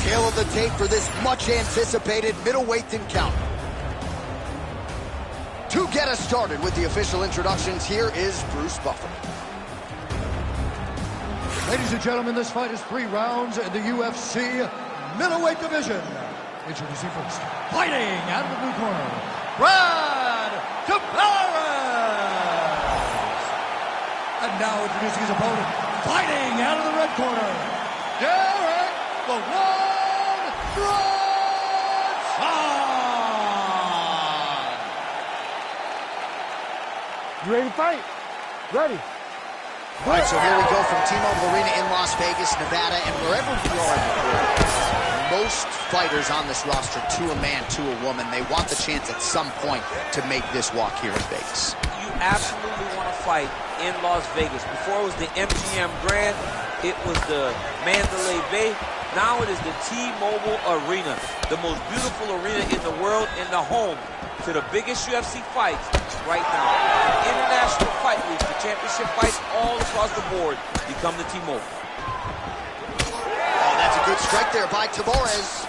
tail of the tape for this much-anticipated middleweight encounter. To get us started with the official introductions, here is Bruce Buffer. Ladies and gentlemen, this fight is 3 rounds in the UFC middleweight division. Introducing first, fighting out of the blue corner, Brad Tavares. And now introducing his opponent, fighting out of the red corner, Derek the One Bronson. You ready to fight? Ready. All right, so here we go from T-Mobile Arena in Las Vegas, Nevada, and wherever we are in the world, most fighters on this roster, to a man, to a woman, they want the chance at some point to make this walk here in Vegas. You absolutely want to fight in Las Vegas. Before it was the MGM Grand, it was the Mandalay Bay. Now it is the T-Mobile Arena, the most beautiful arena in the world, and the home to the biggest UFC fights right now. The international fight weeks, the championship fights all across the board become the T-Mobile. Oh, that's a good strike there by Tavares.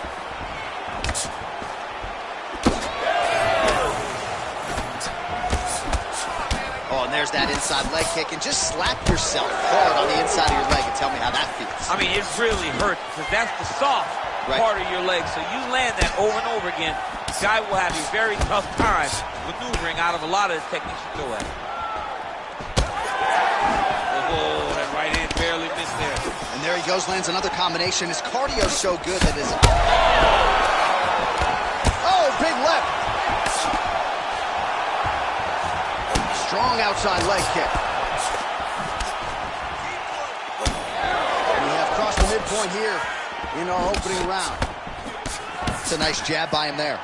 Oh, and there's that inside leg kick, and just slap yourself hard on the inside of your leg and tell me how that feels. I mean, it really hurts because that's the soft part of your leg. So you land that over and over again, the guy will have a very tough time maneuvering out of a lot of the techniques you throw at him. Oh, that right hand barely missed there. And there he goes, lands another combination. His cardio's so good that his... Oh, big left. Strong outside leg kick. We have crossed the midpoint here in our opening round. It's a nice jab by him there.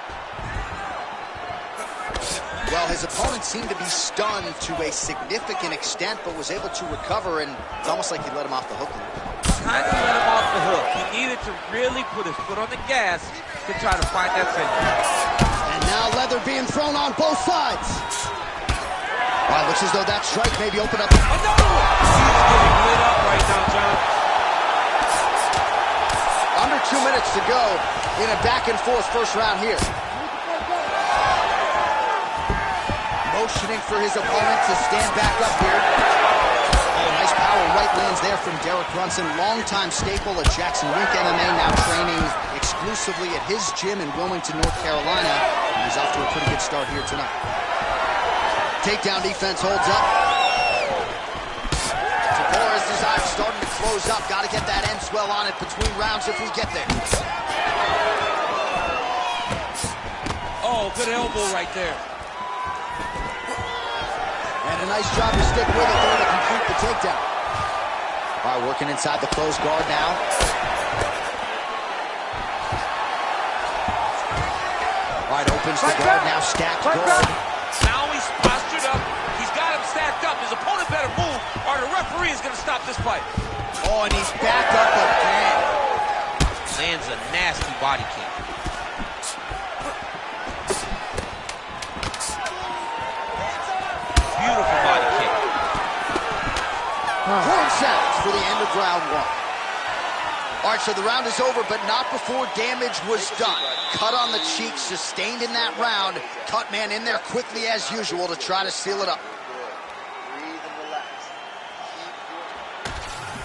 Well, his opponent seemed to be stunned to a significant extent, but was able to recover, and it's almost like he let him off the hook a little bit. Kind of let him off the hook. He needed to really put his foot on the gas to try to find that finish. And now leather being thrown on both sides. All right, looks as though that strike maybe opened up. Oh, no! He's getting lit up right now, John. Under 2 minutes to go in a back-and-forth first round here. Motioning for his opponent to stand back up here. Oh, nice power right lands there from Derek Brunson. Longtime staple at Jackson Wink MMA, now training exclusively at his gym in Wilmington, North Carolina. And he's off to a pretty good start here tonight. Takedown defense holds up. Tavares' eyes starting to close up. Got to get that end swell on it between rounds if we get there. Oh, good elbow right there. And a nice job to stick with it there to complete the takedown. All right, working inside the closed guard now. All right, opens the guard now, stacked guard. Now he's postured up. He's got him stacked up. His opponent better move, or the referee is going to stop this fight. Oh, and he's back up again. Lands a nasty body kick. Beautiful body kick. Horn sounds for the end of round 1. All right, so the round is over, but not before damage was done. Cut on the cheek, sustained in that round. Cut man in there quickly as usual to try to seal it up.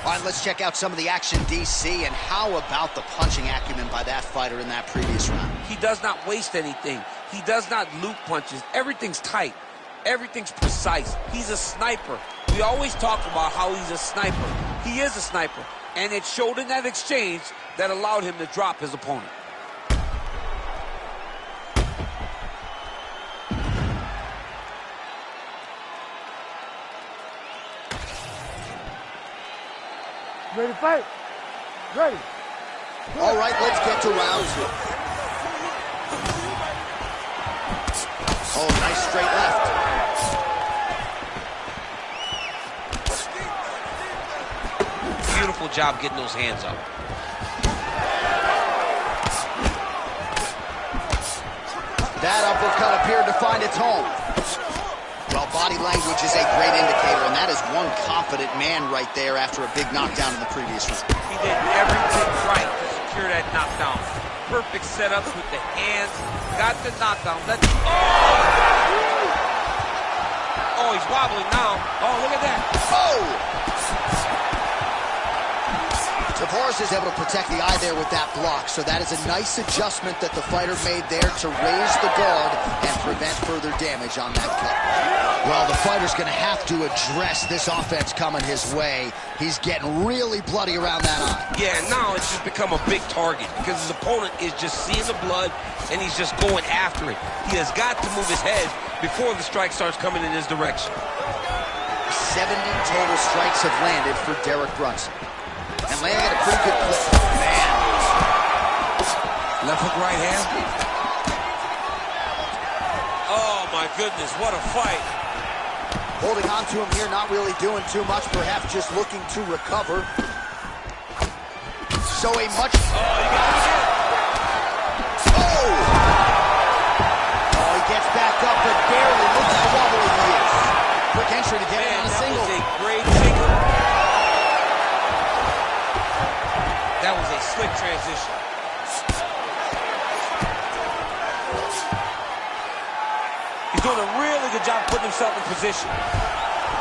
All right, let's check out some of the action, DC, and how about the punching acumen by that fighter in that previous round? He does not waste anything. He does not loop punches. Everything's tight. Everything's precise. He's a sniper. We always talk about how he's a sniper. He is a sniper. And it showed in that exchange that allowed him to drop his opponent. Ready to fight? Ready. All right, let's get to round 2. Oh, nice straight left. Beautiful job getting those hands up. That uppercut appeared to find its home. Well, body language is a great indicator, and that is one confident man right there after a big knockdown in the previous round. He did everything right to secure that knockdown. Perfect setup with the hands. Got the knockdown. Oh, he's wobbling now. Oh, look at that. Oh! Tavares is able to protect the eye there with that block, so that is a nice adjustment that the fighter made there to raise the guard and prevent further damage on that cut. Well, the fighter's going to have to address this offense coming his way. He's getting really bloody around that eye. Yeah, now it's just become a big target because his opponent is just seeing the blood and he's just going after it. He has got to move his head before the strike starts coming in his direction. 70 total strikes have landed for Derek Brunson. And landing at a pretty good clip. Man. Left hook, right hand. Oh, my goodness, what a fight. Holding on to him here, not really doing too much, perhaps just looking to recover. So a much... Oh, you got it again. Oh! Oh, he gets back up, but barely. Look how wobbly he is. Quick entry to get it on a single. That was a great single. That was a slick transition. He's doing a really good job putting himself in position.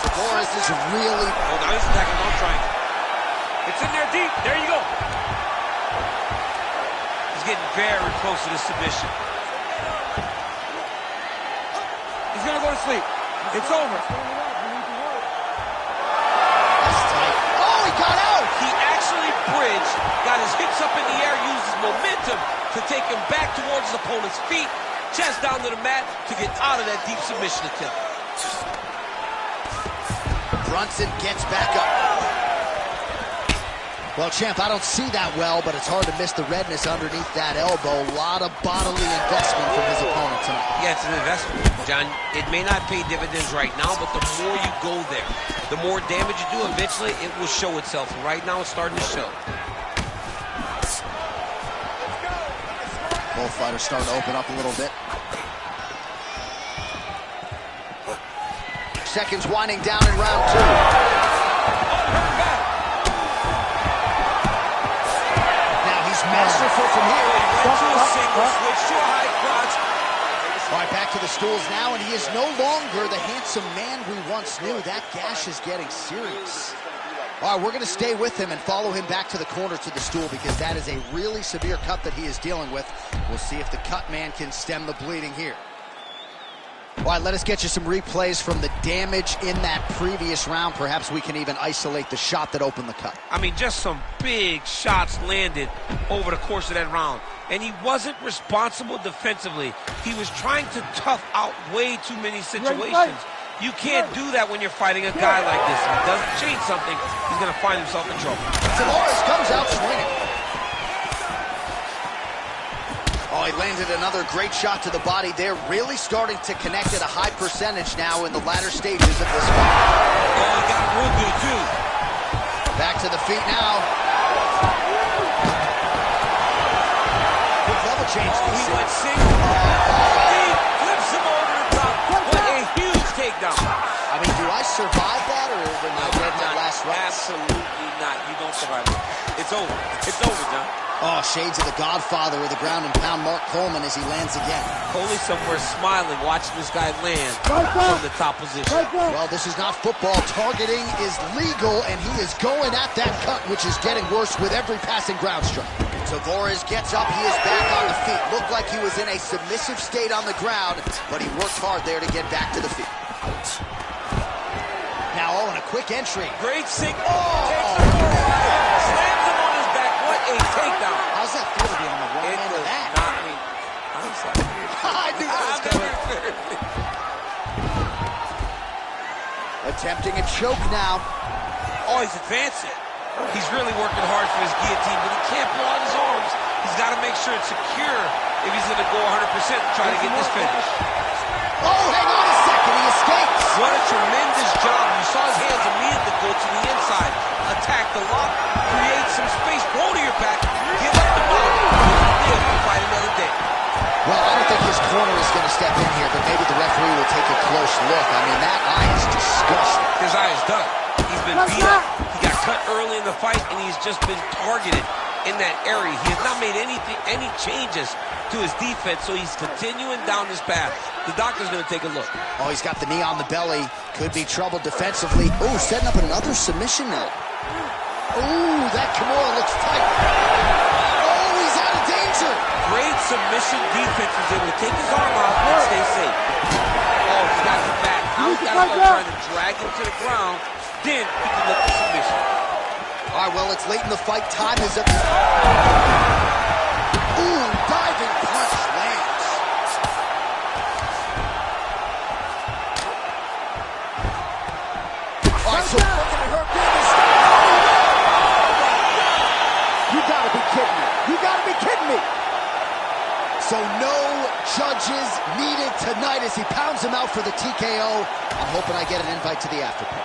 Tavares is really... Oh, now he's attacking on triangle. It's in there deep. There you go. He's getting very close to the submission. He's going to go to sleep. It's over. That's tight. Oh, he got out! He actually bridged, got his hips up in the air, used his momentum to take him back towards his opponent's feet, chest down to the mat to get out of that deep submission attempt. Brunson gets back up. Well, champ, I don't see that well, but it's hard to miss the redness underneath that elbow. A lot of bodily investment from his opponent tonight. Yeah, it's an investment, John. It may not pay dividends right now, but the more you go there, the more damage you do, eventually it will show itself. Right now, it's starting to show. Both fighters starting to open up a little bit. Seconds winding down in round two. Now he's masterful from here. Went to a single, switch to a high crotch. All right, back to the stools now, and he is no longer the handsome man we once knew. That gash is getting serious. All right, we're going to stay with him and follow him back to the corner to the stool because that is a really severe cut that he is dealing with. We'll see if the cut man can stem the bleeding here. All right, let us get you some replays from the damage in that previous round. Perhaps we can even isolate the shot that opened the cut. I mean, just some big shots landed over the course of that round. And he wasn't responsible defensively. He was trying to tough out way too many situations. You can't do that when you're fighting a guy like this. If he doesn't change something, he's going to find himself in trouble. Tavares comes out swinging. Oh, he landed another great shot to the body there. Really starting to connect at a high percentage now in the latter stages of this fight. Oh, he got real good, too. Back to the feet now. Good level change. Oh, he went single. He flips him over the top. What a huge takedown. I mean, do I survive that, or am I dead in that last round? Absolutely not. You don't survive it. It's over. It's over, John. Oh, shades of the godfather of the ground and pound, Mark Coleman, as he lands again. Coley somewhere smiling, watching this guy land from the top position. Well, this is not football. Targeting is legal, and he is going at that cut, which is getting worse with every passing ground strike. Tavares gets up. He is back on the feet. Looked like he was in a submissive state on the ground, but he worked hard there to get back to the feet. Now, oh, and a quick entry. Great single. Takes him for a ride. Slams him on his back. What a takedown. How's that feel to be on the wrong end of that? I knew that was coming. Attempting a choke now. Oh, he's advancing. He's really working hard for his guillotine, but he can't blow out his arms. He's got to make sure it's secure if he's going to go 100% to try to get this finish. Oh, hang on a second. He escapes. What a tremendous job. You saw his hands immediately go to the inside. Attack the lock, create some space, roll to your back, give up the mount, and live to fight another day. Well, I don't think his corner is going to step in here, but maybe the referee will take a close look. I mean, that eye is disgusting. His eye is done. He's been beat up. He got cut early in the fight, and he's just been targeted in that area. He has not made any changes to his defense, so he's continuing down this path. The doctor's going to take a look. Oh, he's got the knee on the belly. Could be trouble defensively. Oh, setting up another submission now. Oh, that Kimura looks tight. Oh, he's out of danger. Great submission defense. He's able to take his arm out and stay safe. Oh, he's got his back. Now he's got to start trying to drag him to the ground. Then he can look for submission. All right, well, it's late in the fight. Time is up. Ooh, diving punch lands. All right, so looking at her business. You gotta be kidding me. You gotta be kidding me. So no judges needed tonight as he pounds him out for the TKO. I'm hoping I get an invite to the after party.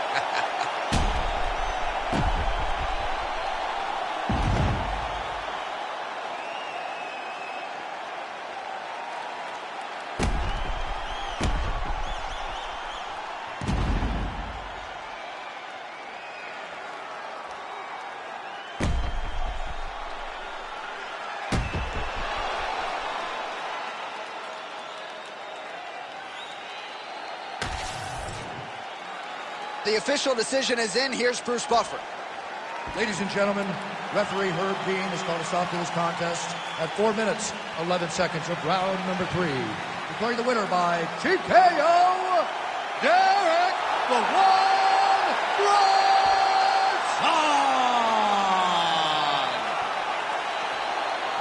The official decision is in. Here's Bruce Buffer. Ladies and gentlemen, referee Herb Dean has called a stop to this contest at 4 minutes, 11 seconds of round number 3. Declaring the winner by TKO, Derek the One Bronson!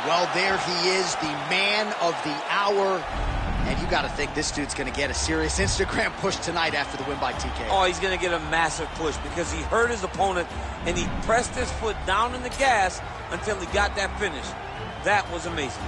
Well, there he is, the man of the hour. And you got to think this dude's going to get a serious Instagram push tonight after the win by TKO. Oh, he's going to get a massive push because he hurt his opponent and he pressed his foot down in the gas until he got that finish. That was amazing.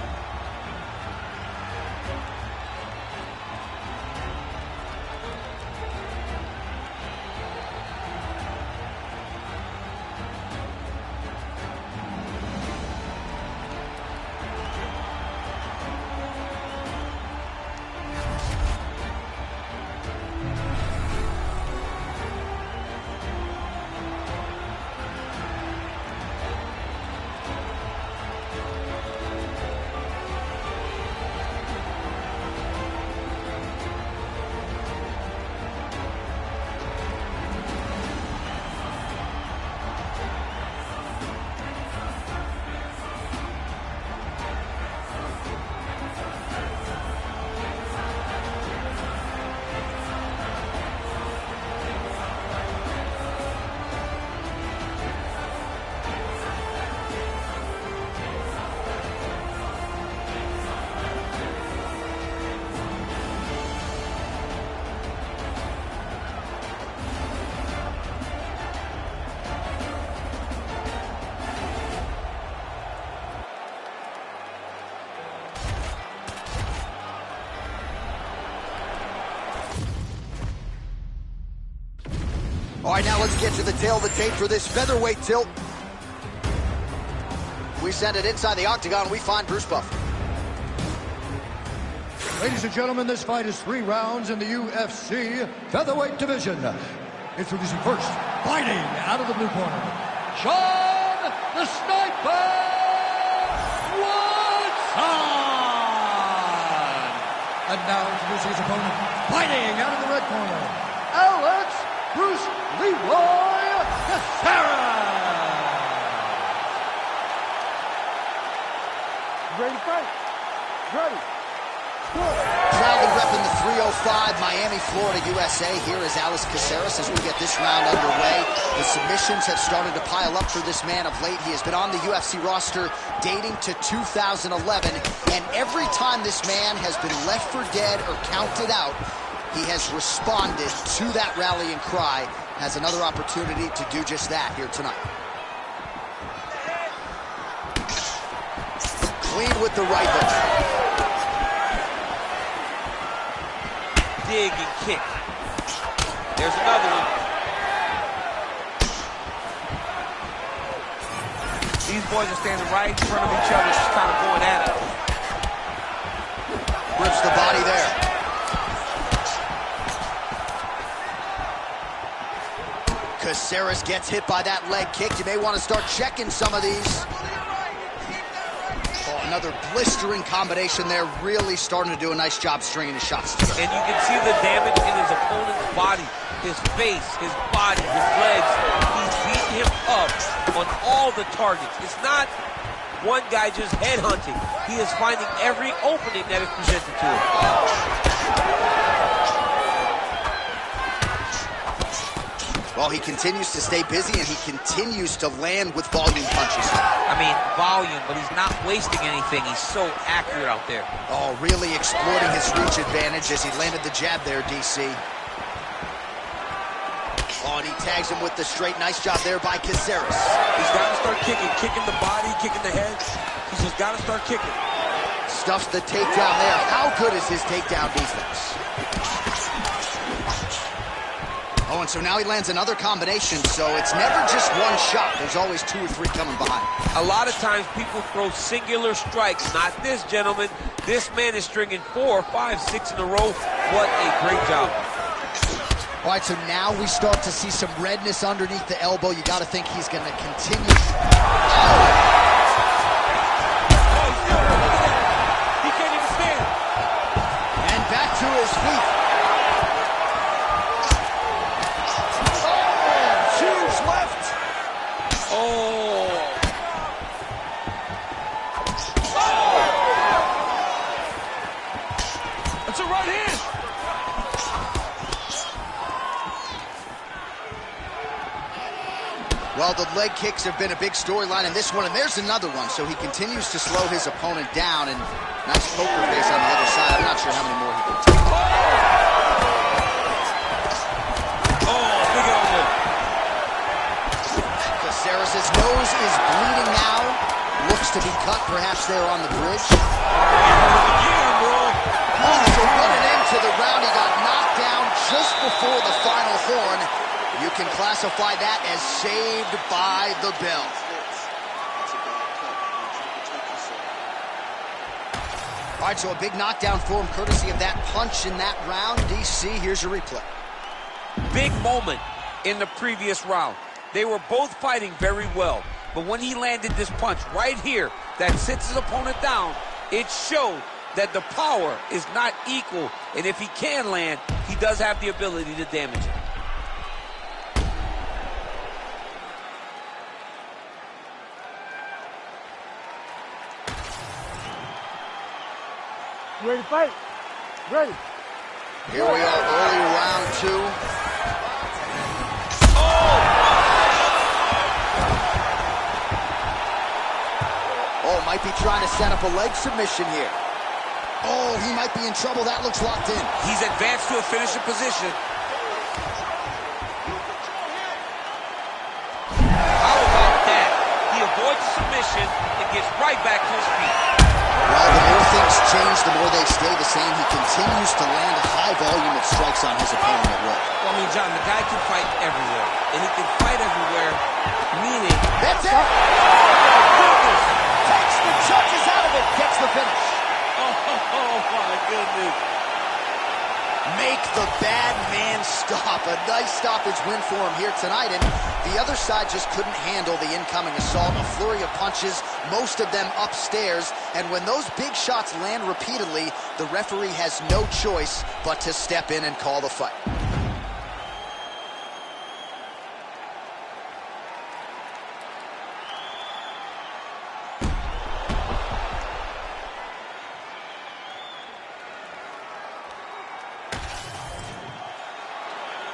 All right, now let's get to the tail of the tape for this featherweight tilt. We send it inside the octagon. We find Bruce Buffer. Ladies and gentlemen, this fight is 3 rounds in the UFC featherweight division. Introducing first, fighting out of the blue corner, Sean the Sniper Woodson. And now introducing his opponent, fighting out of the red corner, Alex Bruce Leroy Caceres. Ready to fight? Ready. Proudly repping the 305, Miami, Florida, USA. Here is Alex Caceres as we get this round underway. The submissions have started to pile up for this man of late. He has been on the UFC roster dating to 2011, and every time this man has been left for dead or counted out, he has responded to that rallying cry. Has another opportunity to do just that here tonight. Clean with the right hook. Dig and kick. There's another one. These boys are standing right in front of each other, just kind of going at it. Grips the body there. Caceres gets hit by that leg kick. You may want to start checking some of these. Oh, another blistering combination there. Really starting to do a nice job stringing his shots together. And you can see the damage in his opponent's body. His face, his body, his legs. He's beating him up on all the targets. It's not one guy just headhunting. He is finding every opening that is presented to him. Well, he continues to stay busy, and he continues to land with volume punches. I mean, volume, but he's not wasting anything. He's so accurate out there. Oh, really exploiting his reach advantage as he landed the jab there, DC. Oh, and he tags him with the straight. Nice job there by Caceres. He's got to start kicking the body, kicking the head. He's just got to start kicking. Stuffs the takedown there. How good is his takedown defense? Oh, and so now he lands another combination, so it's never just one shot. There's always 2 or 3 coming behind. A lot of times people throw singular strikes. Not this gentleman. This man is stringing 4, 5, 6 in a row. What a great job. All right, so now we start to see some redness underneath the elbow. You got to think he's going to continue. Oh! He can't even stand. And back to his feet. Oh, huge left. Oh. That's a right hand. Well, the leg kicks have been a big storyline in this one, and there's another one. So he continues to slow his opponent down, and nice poker face on the other side. I'm not sure how many more he can take. Oh, big elbow. Caceres' nose is bleeding now. Looks to be cut, perhaps there on the bridge. Yeah, bro. Oh, so what an end to the round. He got knocked down just before the final horn. You can classify that as saved by the bell. All right, so a big knockdown for him, courtesy of that punch in that round. DC, here's your replay. Big moment in the previous round. They were both fighting very well, but when he landed this punch right here that sits his opponent down, it showed that the power is not equal, and if he can land, he does have the ability to damage it. Ready to fight? Ready. Here we are, early round 2. Oh, might be trying to set up a leg submission here. Oh, he might be in trouble. That looks locked in. He's advanced to a finishing position. How about that? He avoids submission and gets right back to his feet. Well, the more things change, the more they stay the same. He continues to land a high volume of strikes on his opponent at will. Well, I mean, John, the guy can fight everywhere. And he can fight everywhere, meaning... That's it! Takes the judges out of it, gets the finish. Oh, my goodness. Make the bad man stop. A nice stoppage win for him here tonight, and the other side just couldn't handle the incoming assault. A flurry of punches, most of them upstairs, and when those big shots land repeatedly, the referee has no choice but to step in and call the fight.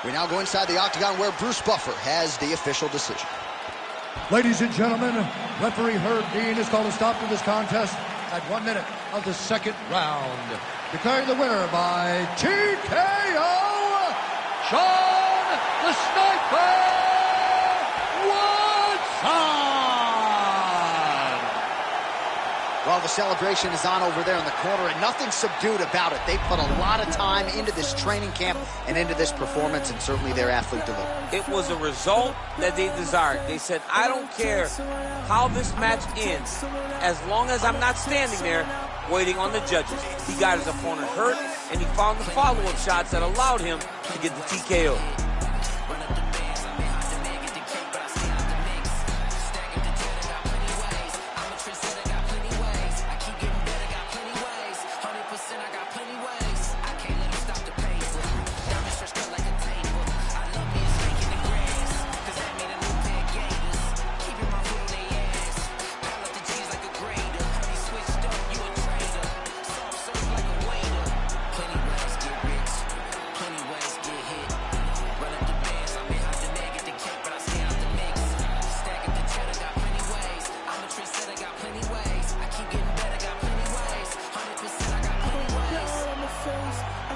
We now go inside the octagon where Bruce Buffer has the official decision. Ladies and gentlemen, referee Herb Dean has called a stop to this contest at 1 minute of the second round. Declaring the winner by TKO, Sean the Sniper Woodson! Well, the celebration is on over there in the corner, and nothing subdued about it. They put a lot of time into this training camp and into this performance, and certainly their athlete delivered. It was a result that they desired. They said, I don't care how this match ends, as long as I'm not standing there waiting on the judges. He got his opponent hurt, and he found the follow-up shots that allowed him to get the TKO.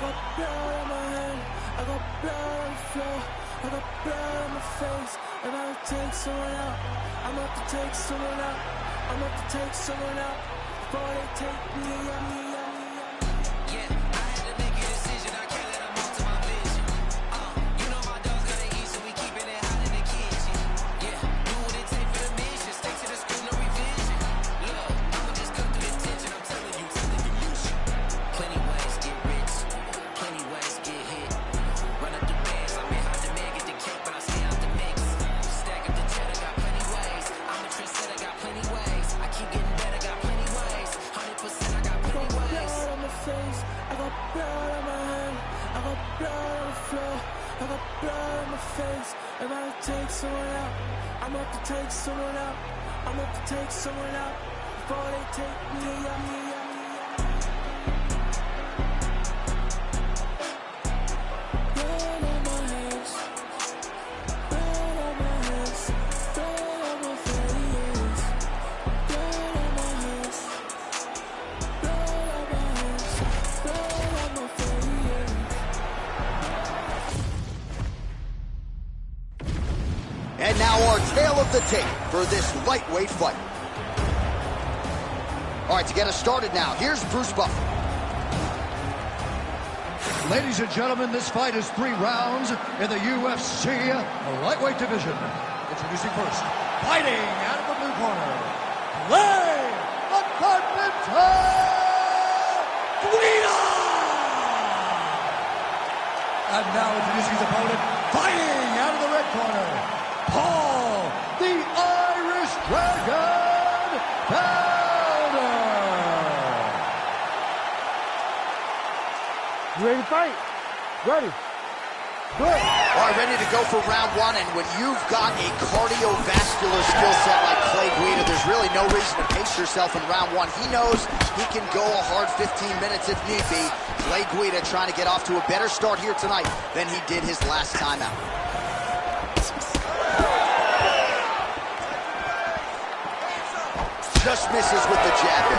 got blood on my hand, I got blood on the floor, I got blood on my face. If I take someone out, I'm about to take someone out. I'm about to take someone out before they take me out. Yeah, I had to make a decision. I can't let them alter my vision. You know my dog's gotta eat, so we keeping it hot in the kitchen. Yeah, do what it takes for the mission. Stick to the script, no revision. Look, I'ma just cut through the tension. I'm telling you shit. Plenty ways get rich, plenty ways get hit. Run up the bands, I may have to man get the cake, but I stay out the mix. Stack up the cheddar, got plenty ways. I'm a trendsetter, got plenty ways. I keep getting better, got plenty ways. 100%, I got plenty ways. I got blood on my face, I got blood on my hand, I got blood on the floor, I got blood on my face. If I take someone out, I'm about to take someone out. I'm about to take someone out before they take me out. And now our tale of the tape for this lightweight fight. All right, to get us started now, here's Bruce Buffer. Ladies and gentlemen, this fight is 3 rounds in the UFC lightweight division. Introducing first, fighting out of the blue corner, Clay the Carpenter Guida! And now introducing his opponent, fighting out of the red corner, Paul the Irish Dragon Powder! You ready to fight? Ready. Good. All right, ready to go for round 1, and when you've got a cardiovascular skill set like Clay Guida, there's really no reason to pace yourself in round 1. He knows he can go a hard 15 minutes if need be. Clay Guida trying to get off to a better start here tonight than he did his last time out. Just misses with the jab.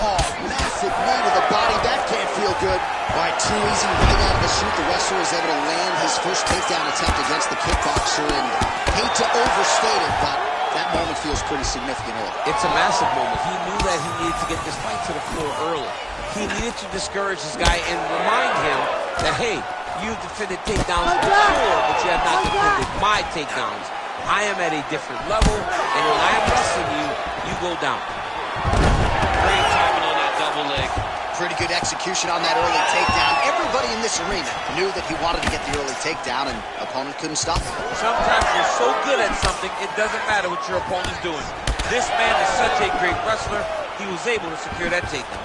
Oh, massive knee to the body. That can't feel good. All right, too easy right out of the chute. The wrestler is able to land his first takedown attempt against the kickboxer, and hate to overstate it, but that moment feels pretty significant early. It's a massive moment. He knew that he needed to get this fight to the floor early. He needed to discourage this guy and remind him that, hey, you've defended takedowns before, but you have not defended my takedowns. I am at a different level, and when I am wrestling you, you go down. Great timing on that double leg. Pretty good execution on that early takedown. Everybody in this arena knew that he wanted to get the early takedown, and opponent couldn't stop him. Sometimes you're so good at something, it doesn't matter what your opponent's doing. This man is such a great wrestler, he was able to secure that takedown.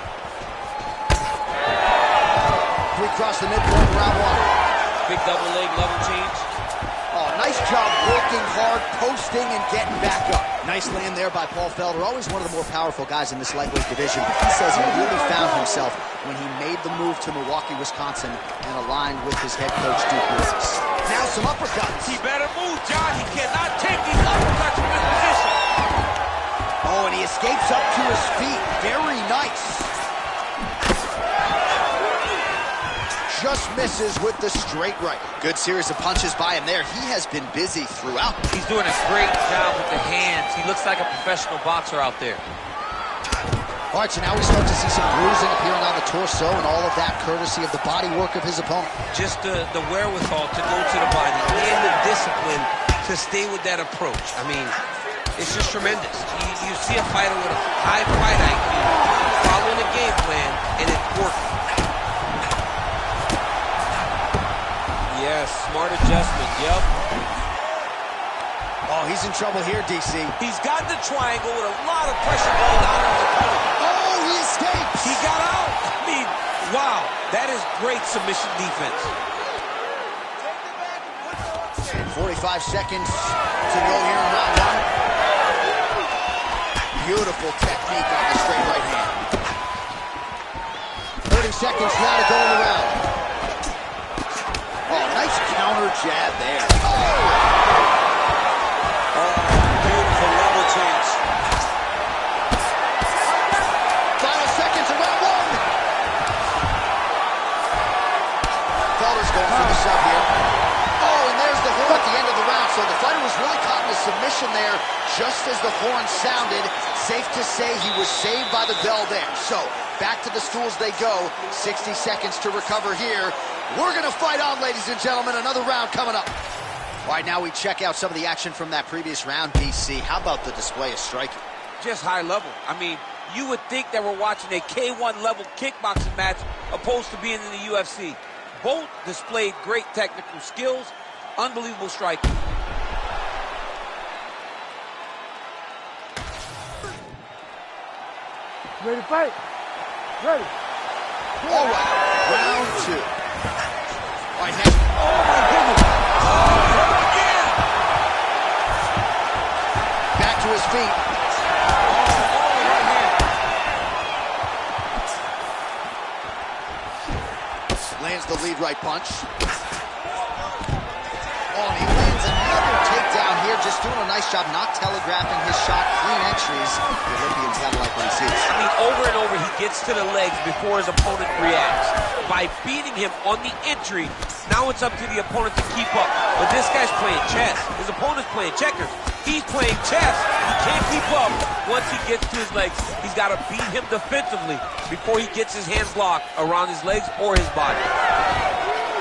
3 cross the midpoint, round 1. Big double leg level change. Oh, nice job working hard, posting, and getting back up. Nice land there by Paul Felder. Always one of the more powerful guys in this lightweight division. He says he really found himself when he made the move to Milwaukee, Wisconsin, and aligned with his head coach, Duke Lewis. Now some uppercuts. He better move, John. He cannot take these uppercuts from this position. Oh, and he escapes up to his feet. Very nice. Just misses with the straight right. Good series of punches by him there. He has been busy throughout. He's doing a great job with the hands. He looks like a professional boxer out there. All right, so now we start to see some bruising appearing on the torso, and all of that courtesy of the body work of his opponent. Just the wherewithal to go to the body and the discipline to stay with that approach. I mean, it's just tremendous. You see a fighter with a high fight IQ following a game plan, and it's working. Yes, smart adjustment, yep. Oh, he's in trouble here, DC. He's got the triangle with a lot of pressure going on his opponent. Oh, he escapes. He got out. I mean, wow, that is great submission defense. 45 seconds to go here in round 1. Beautiful technique on the straight right hand. 30 seconds now to go in the round. Oh, nice counter jab there. Oh, beautiful level change. Final seconds of round 1. going for the sub here. Oh, and there's the horn at the end of the round. So the fighter was really caught in a submission there just as the horn sounded. Safe to say he was saved by the bell there. So back to the stools they go. 60 seconds to recover here. We're going to fight on, ladies and gentlemen. Another round coming up. All right, now we check out some of the action from that previous round, DC. How about the display of striking? Just high level. I mean, you would think that we're watching a K1 level kickboxing match opposed to being in the UFC. Both displayed great technical skills, unbelievable striking. Ready to fight? Ready. All right, round two. All right, next. Oh, my goodness. Oh, again. Back to his feet. Right hand. Lands the lead right punch. Oh, and he lands another takedown here. Just doing a nice job not telegraphing his shot. Clean entries. The Olympians gotta like what he sees. I mean, over and over, he gets to the legs before his opponent reacts. By beating him on the entry, now it's up to the opponent to keep up. But this guy's playing chess. His opponent's playing checkers. He's playing chess. He can't keep up once he gets to his legs. He's got to beat him defensively before he gets his hands blocked around his legs or his body.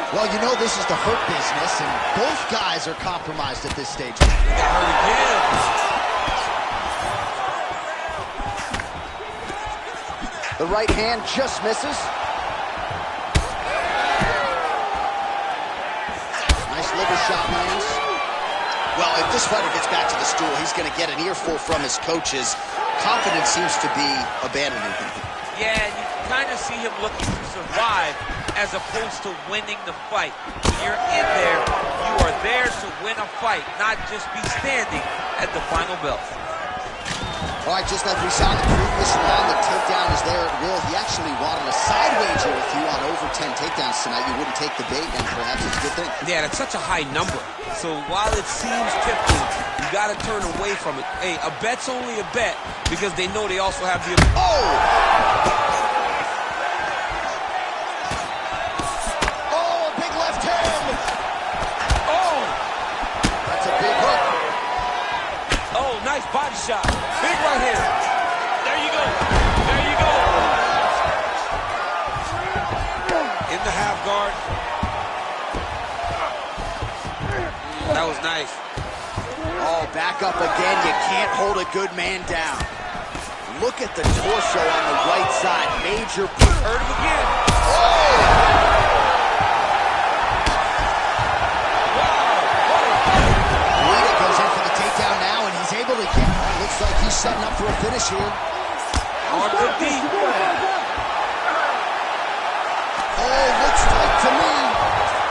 Well, you know this is the hurt business, and both guys are compromised at this stage. He got hurt again. The right hand just misses. Nice liver shot lands. Well, if this fighter gets back to the stool, he's going to get an earful from his coaches. Confidence seems to be abandoning him. Yeah, and you can kind of see him looking to survive as opposed to winning the fight. When you're in there, you are there to win a fight, not just be standing at the final bell. All right, just like we saw in the previous round, the takedown is there at will. He actually wanted a side wager with you on over 10 takedowns tonight. You wouldn't take the bait, and perhaps it's a good thing. Yeah, that's such a high number. So while it seems tempting, you got to turn away from it. Hey, a bet's only a bet because they know they also have the... Oh! Oh, a big left hand! Oh! That's a big hook. Oh, nice body shot. Big right hand. There you go. There you go. In the half guard. That was nice. Oh, back up again. You can't hold a good man down. Look at the torso on the right side. Major... Hurt him again. Guida goes in for the takedown now, and he's able to get... Looks like he's setting up for a finish here. Arms are deep. Oh, looks like to me.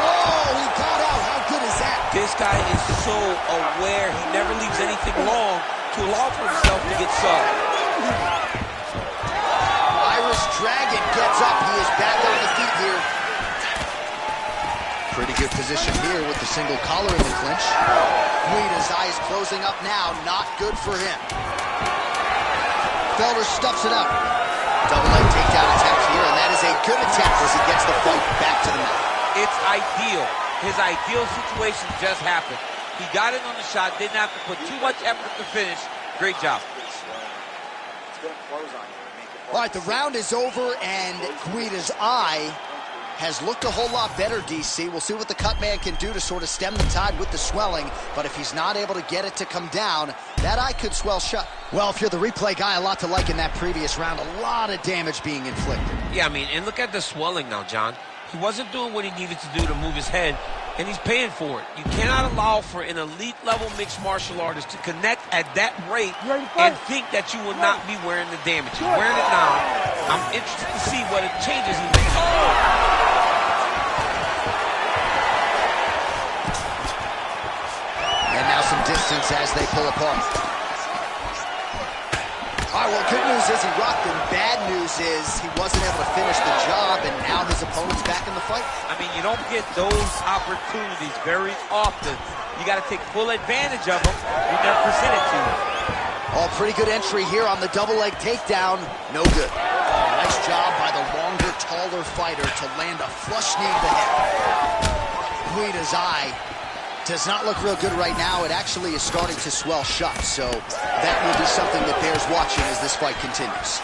Oh, he got out. How good is that? This guy is so aware. He never leaves anything long to allow for himself to get subbed. Irish Dragon gets up. He is back on the feet here. Pretty good position here with the single collar in the clinch. Guida's eyes closing up now. Not good for him. Felder stuffs it up. Double leg takedown attempt here, and that is a good attempt as he gets the fight back to the mat. It's ideal. His ideal situation just happened. He got in on the shot, didn't have to put too much effort to finish. Great job. All right, the round is over, and Guida's eye has looked a whole lot better, DC. We'll see what the cut man can do to sort of stem the tide with the swelling, but if he's not able to get it to come down, that eye could swell shut. Well, if you're the replay guy, a lot to like in that previous round. A lot of damage being inflicted. Yeah, I mean, and look at the swelling now, John. He wasn't doing what he needed to do to move his head, and he's paying for it. You cannot allow for an elite-level mixed martial artist to connect at that rate and think that you will not be wearing the damage. He's wearing it now. I'm interested to see what changes he makes. And now some distance as they pull apart. All right, well, good news is he rocked him. Bad news is he wasn't able to finish the job, and now his opponent's back in the fight. I mean, you don't get those opportunities very often. You got to take full advantage of them when they're presented to you. Oh, pretty good entry here on the double leg takedown. No good. Nice job by by the longer, taller fighter to land a flush knee to the head. Guida's eye does not look real good right now. It actually is starting to swell shut, so that will be something that bears watching as this fight continues.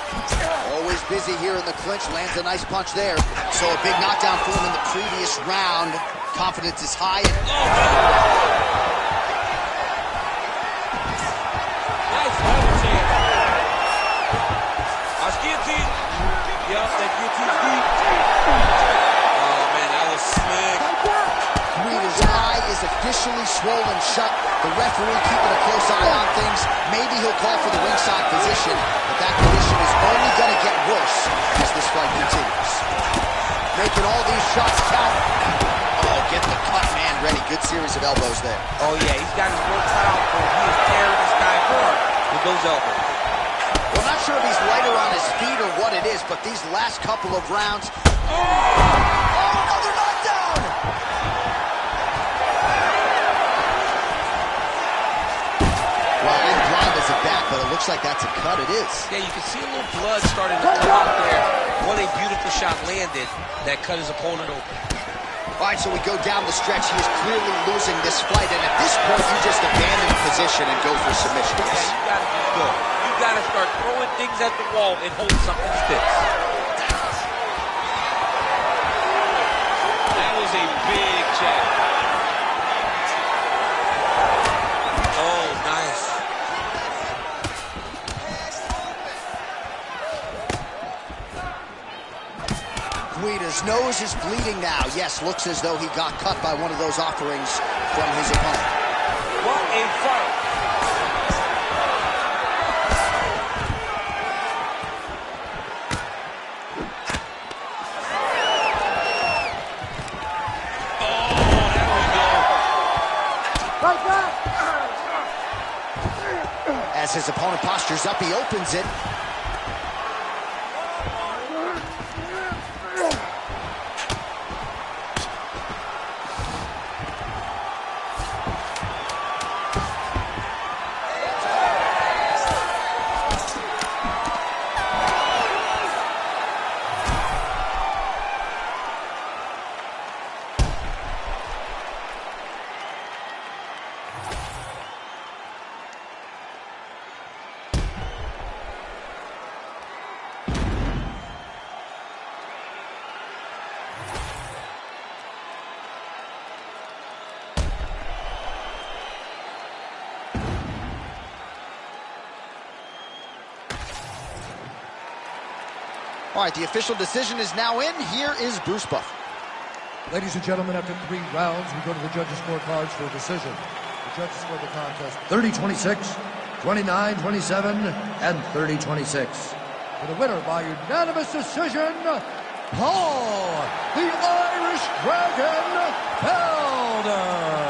Always busy here in the clinch, lands a nice punch there. So a big knockdown for him in the previous round. Confidence is high. And nice overhand. Our guillotine. Yup, that guillotine's deep. Oh, man, that was slick. Guida's eye is officially swollen shut. The referee keeping a close eye on things. Maybe he'll call for the ringside position, but that condition is only going to get worse as this fight continues. Making all these shots count. Oh, get the cut man ready. Good series of elbows there. Oh, yeah, he's got his work cut out for him. He is tearing this guy apart with those elbows. Well, I'm not sure if he's lighter on his feet or what it is, but these last couple of rounds... Oh, another knockdown! Well, I'm blind as a bat, but it looks like that's a cut. It is. Yeah, you can see a little blood starting to come out there. What a beautiful shot landed that cut his opponent open. All right, so we go down the stretch. He is clearly losing this fight, and at this point, you just abandon position and go for submission. Yeah, you gotta be good. You gotta start throwing things at the wall and hope something sticks. That was a big jab. Oh, nice. Guida's nose is bleeding now. Yes, looks as though he got cut by one of those offerings from his opponent. What a fight. As his opponent postures up, he opens it. All right, the official decision is now in. Here is Bruce Buffer. Ladies and gentlemen, after 3 rounds, we go to the judges' scorecards for a decision. The judges scored the contest 30-26, 29-27, and 30-26. For the winner by unanimous decision, Paul, the Irish Dragon Felder.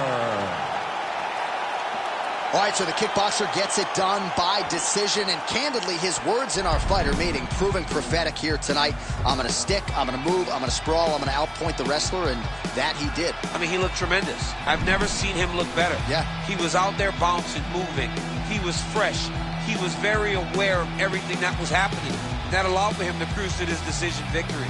All right, so the kickboxer gets it done by decision, and candidly, his words in our fighter meeting proving prophetic here tonight. I'm going to stick, I'm going to move, I'm going to sprawl, I'm going to outpoint the wrestler, and that he did. I mean, he looked tremendous. I've never seen him look better. Yeah. He was out there bouncing, moving. He was fresh. He was very aware of everything that was happening. That allowed for him to cruise to this decision victory.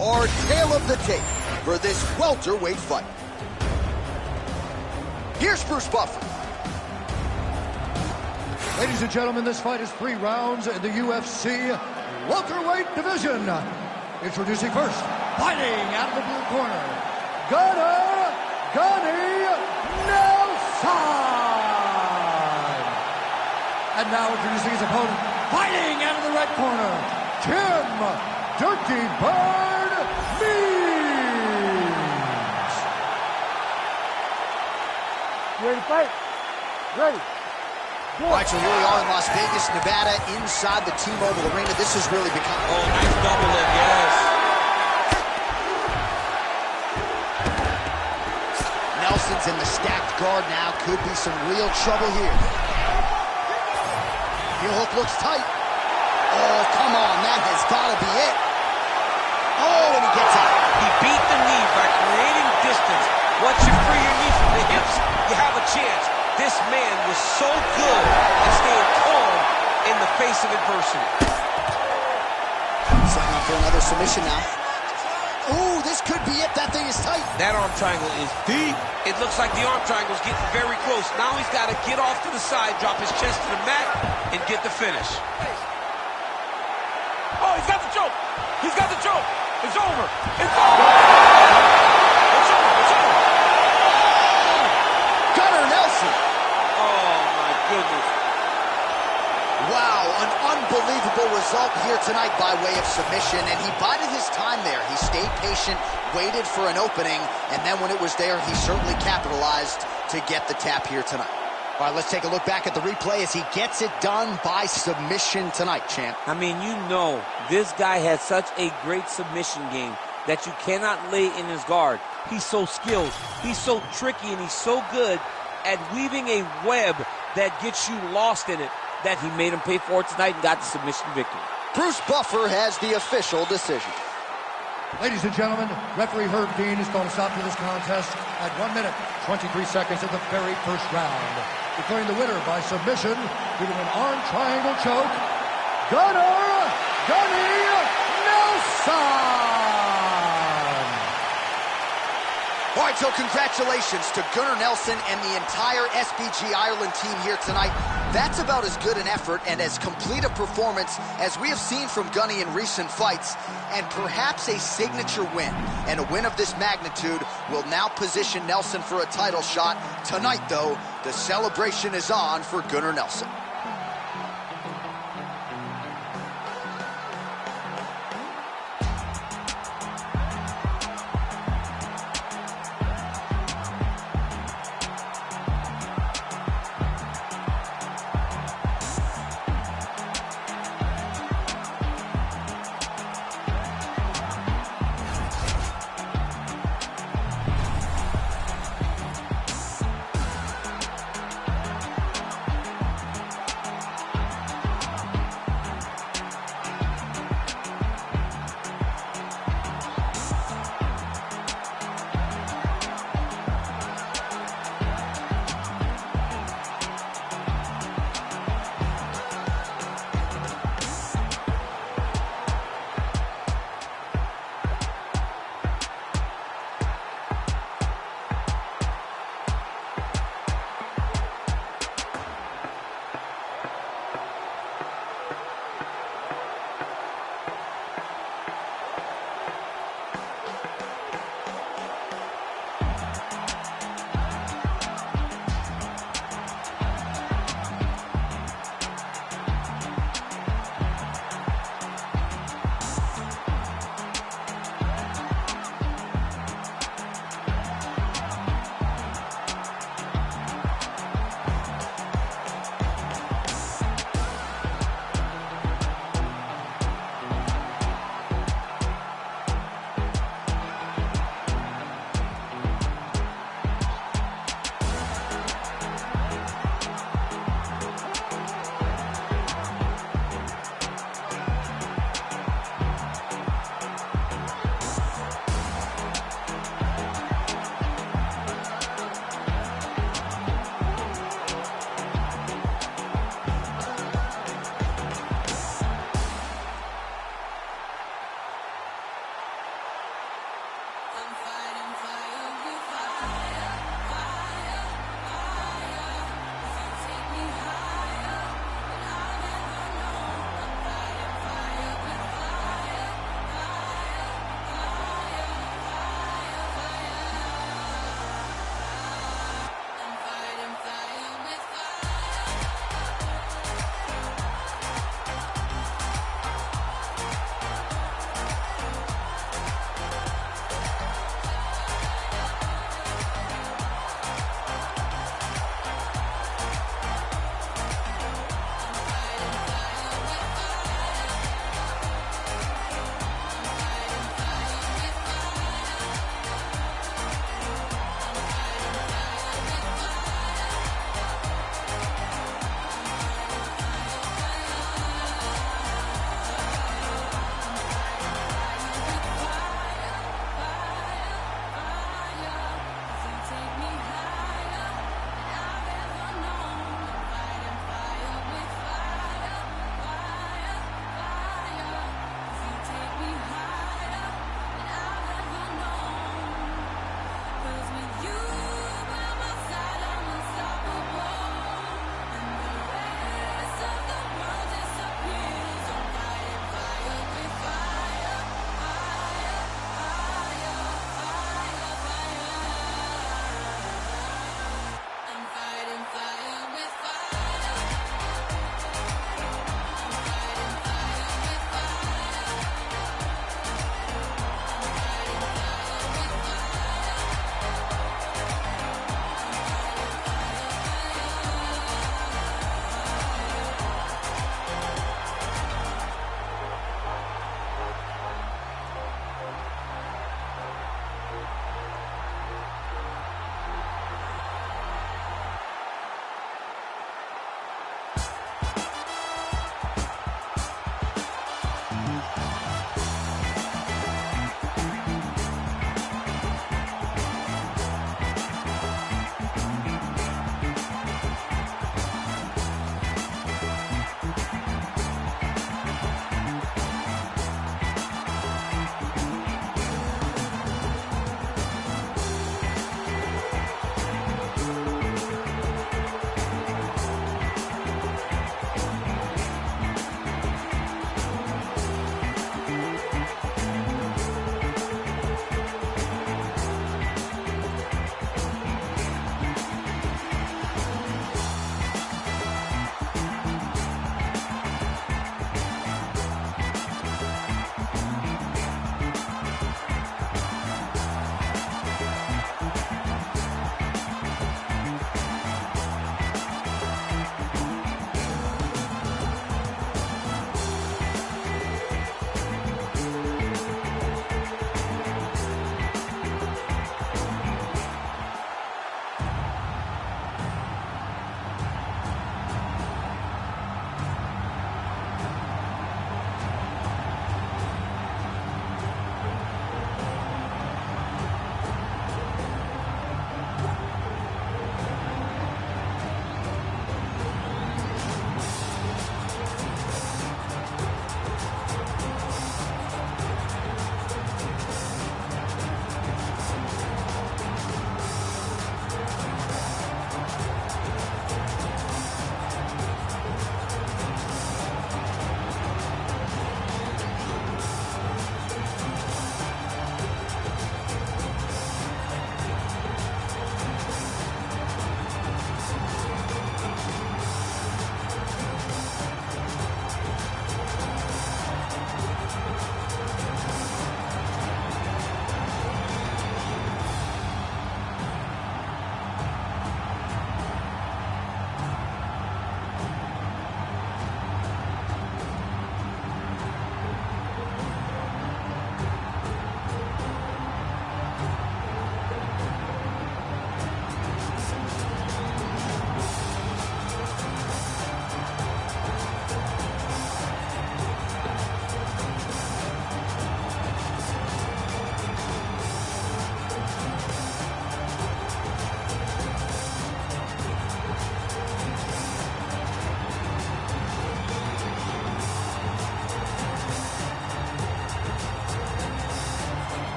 our tale of the tape for this welterweight fight. Here's Bruce Buffer. Ladies and gentlemen, this fight is 3 rounds in the UFC welterweight division. Introducing first, fighting out of the blue corner, Gunny Nelson. And now introducing his opponent, fighting out of the red corner, Tim Dirty Bird Means. Ready to fight? Ready. All right, so here we are in Las Vegas, Nevada, inside the T-Mobile Arena. This has really become... Oh, nice double leg, yes. Nelson's in the stacked guard now. Could be some real trouble here. Heel hook looks tight. Oh, come on. That has got to be it. Oh, and he gets out. He beat the knee by creating distance. Once you free your knee from the hips, you have a chance. This man was so good at staying calm in the face of adversity. Setting up for another submission now. Ooh, this could be it. That thing is tight. That arm triangle is deep. It looks like the arm triangle is getting very close. Now he's got to get off to the side, drop his chest to the mat, and get the finish. Oh, he's got the choke. He's got the choke. It's over. It's over. It's over. It's over. Gunnar Nelson. Oh, my goodness. Wow, an unbelievable result here tonight by way of submission, and he bided his time there. He stayed patient, waited for an opening, and then when it was there, he certainly capitalized to get the tap here tonight. All right, let's take a look back at the replay as he gets it done by submission tonight, champ. I mean, you know, this guy has such a great submission game that you cannot lay in his guard. He's so skilled, he's so tricky, and he's so good at weaving a web that gets you lost in it, that he made him pay for it tonight and got the submission victory. Bruce Buffer has the official decision. Ladies and gentlemen, referee Herb Dean has called a stop to this contest at 1 minute, 23 seconds of the very first round. Declaring the winner by submission due to an arm triangle choke, Gunny Nelson! All right, so congratulations to Gunnar Nelson and the entire SBG Ireland team here tonight. That's about as good an effort and as complete a performance as we have seen from Gunny in recent fights, and perhaps a signature win. And a win of this magnitude will now position Nelson for a title shot. Tonight, though, the celebration is on for Gunnar Nelson.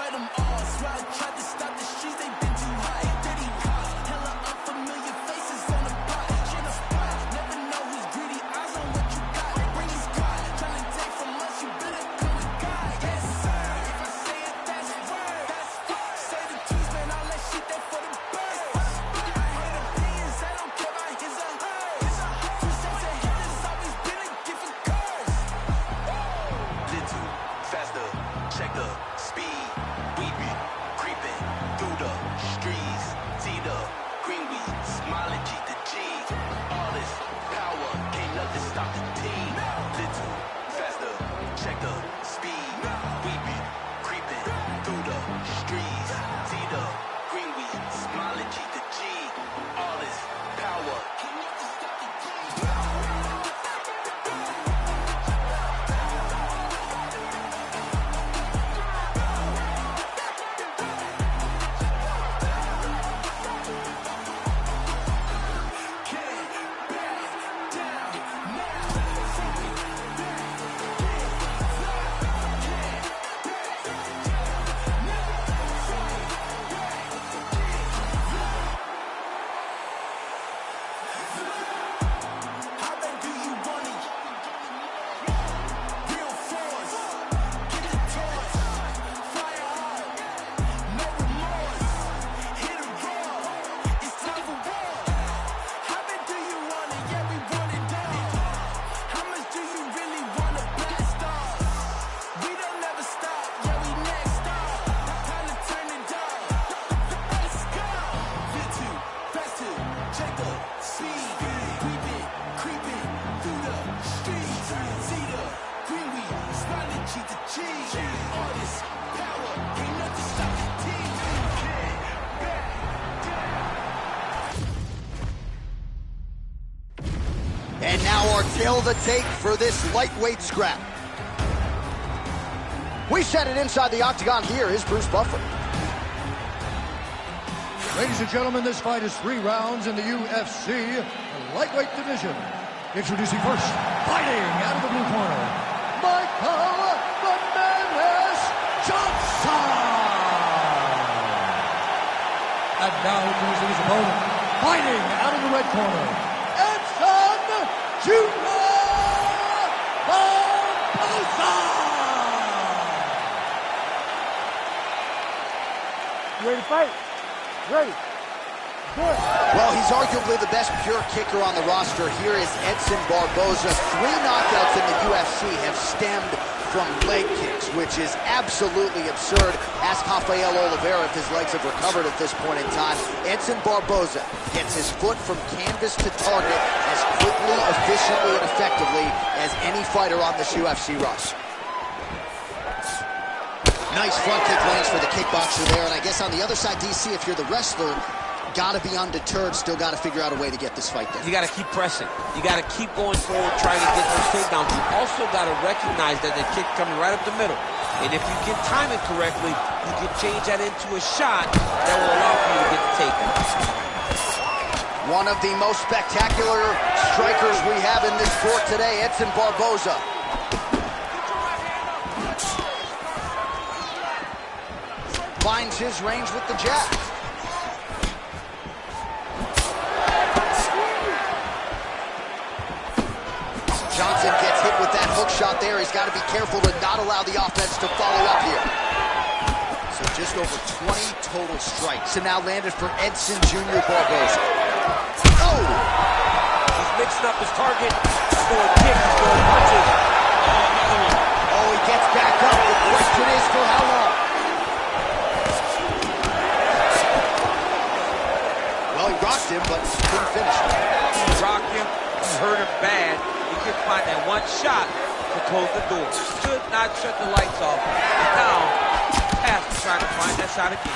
fight them all. Swear I tried to stop the streets, they been too hot. 30 cops, hella unfamiliar faces on the block. Shit a spot, never know who's greedy. Eyes on what you got. Bring his car, tryna take from us, you better come with God. Yes, sir. If I say it, that's word. That's word. Say the truth, man, all that shit there for the birds. I hate opinions, I don't care about his or hers. Two sets of haters, always been a gift and curse. Little faster, check the speed. We be creeping through the streets. See the green, we smile and keep the G. All this power, can't nothing stop the team. Little faster, check the speed. We be creeping through the streets. See the green, we smile and keep the G. All this power, can't nothing stop the team. How bad do you want it? Real force, get the toys, fire hard, no remorse, hit a roar, it's time for war. How bad do you want it? Yeah, we want it down. How much do you really want to blast off? We don't never stop, yeah, we next up. Time to turn it down. Let's go. Little, faster, check the speed. We been creeping through the streets. See the green, we smiling, cheat the cheese. All this power, ain't nothing stop the team. And now our tale of the tape for this lightweight scrap. We set it inside the octagon. Here is Bruce Buffer. Ladies and gentlemen, this fight is 3 rounds in the UFC lightweight division. Introducing first, fighting out of the blue corner, Michael the Menace Johnson. And now introducing his opponent, fighting out of the red corner, Edson Junior Barbosa. You ready to fight? Ready. Good. Well, he's arguably the best pure kicker on the roster. Here is Edson Barbosa. 3 knockouts in the UFC have stemmed from leg kicks, which is absolutely absurd. Ask Rafael Oliveira if his legs have recovered at this point in time. Edson Barbosa gets his foot from canvas to target as quickly, efficiently, and effectively as any fighter on this UFC roster. Nice front kick lands for the kickboxer there, and I guess on the other side, DC, if you're the wrestler, got to be undeterred, still got to figure out a way to get this fight done. You got to keep pressing. You got to keep going forward, trying to get those takedowns. You also got to recognize that the kick coming right up the middle. And if you can time it correctly, you can change that into a shot that will allow for you to get the takedown. One of the most spectacular strikers we have in this sport today, Edson Barbosa. Finds his range with the jab. Johnson gets hit with that hook shot there. He's got to be careful to not allow the offense to follow up here. So just over 20 total strikes. And now landed for Edson Junior Barbosa. Oh! He's mixing up his target. He's throwing kicks, he's throwing punches. Oh, another one. Oh, he gets back up. The question is for how long? Well, he rocked him, but couldn't finish him. He rocked him, he hurt him bad. He couldn't find that one shot to close the door. Should not shut the lights off. And now, Pass is trying to find that shot again.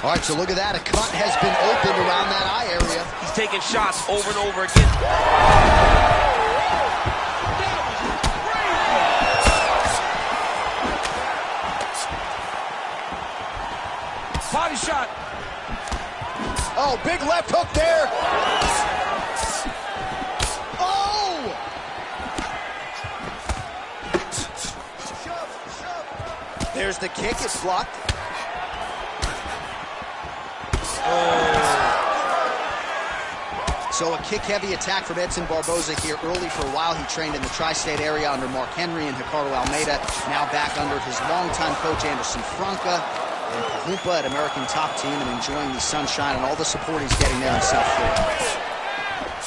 All right, so look at that. A cut has been opened around that eye area. He's taking shots over and over again. Body shot. Oh, big left hook there. Oh! There's the kick. It's blocked. So a kick-heavy attack from Edson Barboza here early. For a while, he trained in the tri-state area under Mark Henry and Ricardo Almeida. Now back under his longtime coach, Anderson Franca, and Kahumpa at American Top Team, and enjoying the sunshine and all the support he's getting there in South Florida.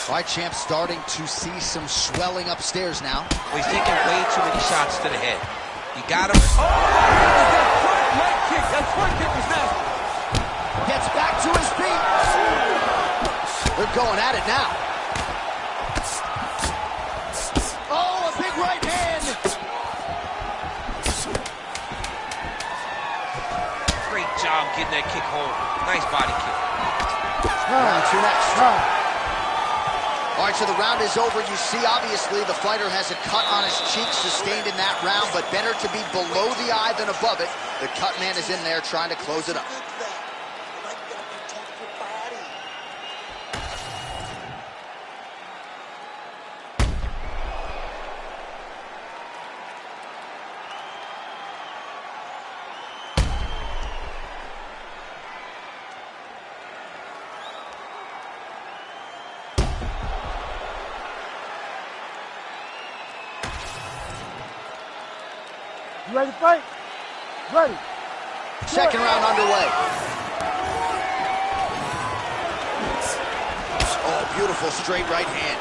All right, champ, starting to see some swelling upstairs now. Well, he's taking way too many shots to the head. You got him. Oh, that front leg kick. That front kick was nasty. Gets back to his feet. They're going at it now. Oh, a big right hand. Great job getting that kick home. Nice body kick. Round two next. All right, so the round is over. You see, obviously, the fighter has a cut on his cheek sustained in that round, but better to be below the eye than above it. The cut man is in there trying to close it up. You ready to fight? Ready. Second round underway. Oh, beautiful straight right hand.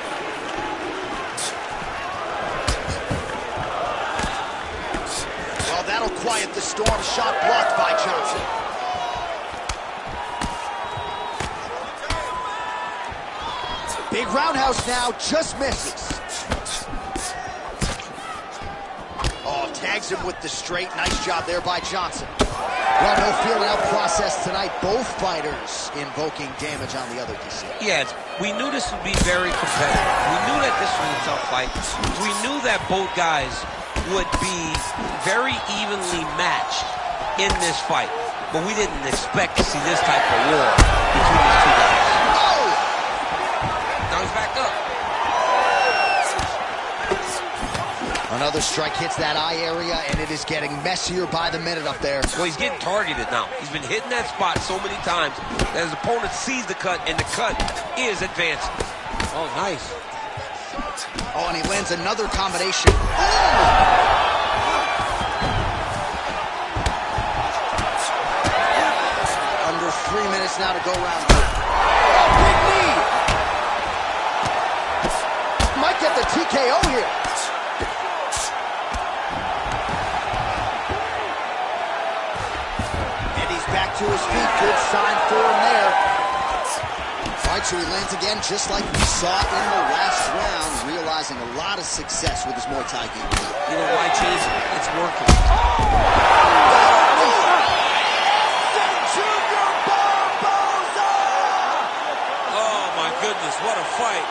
Well, that'll quiet the storm. Shot blocked by Johnson. Big roundhouse now, just misses. Tags him with the straight. Nice job there by Johnson. Well, no feeling out process tonight. Both fighters invoking damage on the other DC. Yes, we knew this would be very competitive. We knew that this was a tough fight. We knew that both guys would be very evenly matched in this fight. But we didn't expect to see this type of war between these two guys. Oh! Now he's back up. Another strike hits that eye area, and it is getting messier by the minute up there. Well, he's getting targeted now. He's been hitting that spot so many times that his opponent sees the cut, and the cut is advancing. Oh, nice. Oh, and he lands another combination. Oh! Under 3 minutes now to go round two. Oh, big knee! Might get the TKO here. Back to his feet, good sign for him there. All right, so he lands again just like we saw in the last round, realizing a lot of success with his Muay Thai game. You know why, Chase? It's working. Oh, my goodness, what a fight.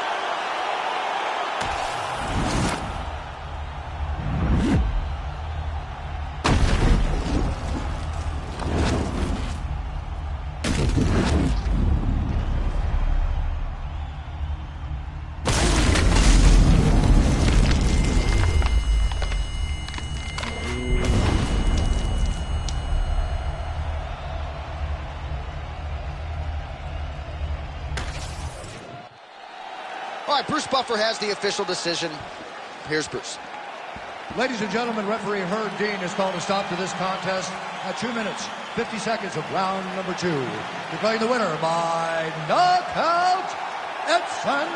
All right, Bruce Buffer has the official decision. Here's Bruce. Ladies and gentlemen, referee Herb Dean has called a stop to this contest at 2 minutes, 50 seconds of round number 2. Declaring the winner by knockout, Edson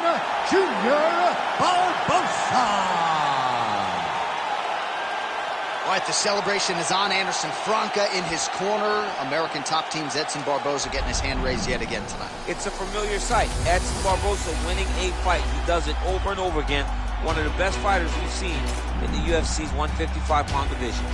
Jr. Barboza. All right, the celebration is on. Anderson Franca in his corner. American Top Team's Edson Barboza getting his hand raised yet again tonight. It's a familiar sight. Edson Barboza winning a fight. He does it over and over again. One of the best fighters we've seen in the UFC's 155-pound division.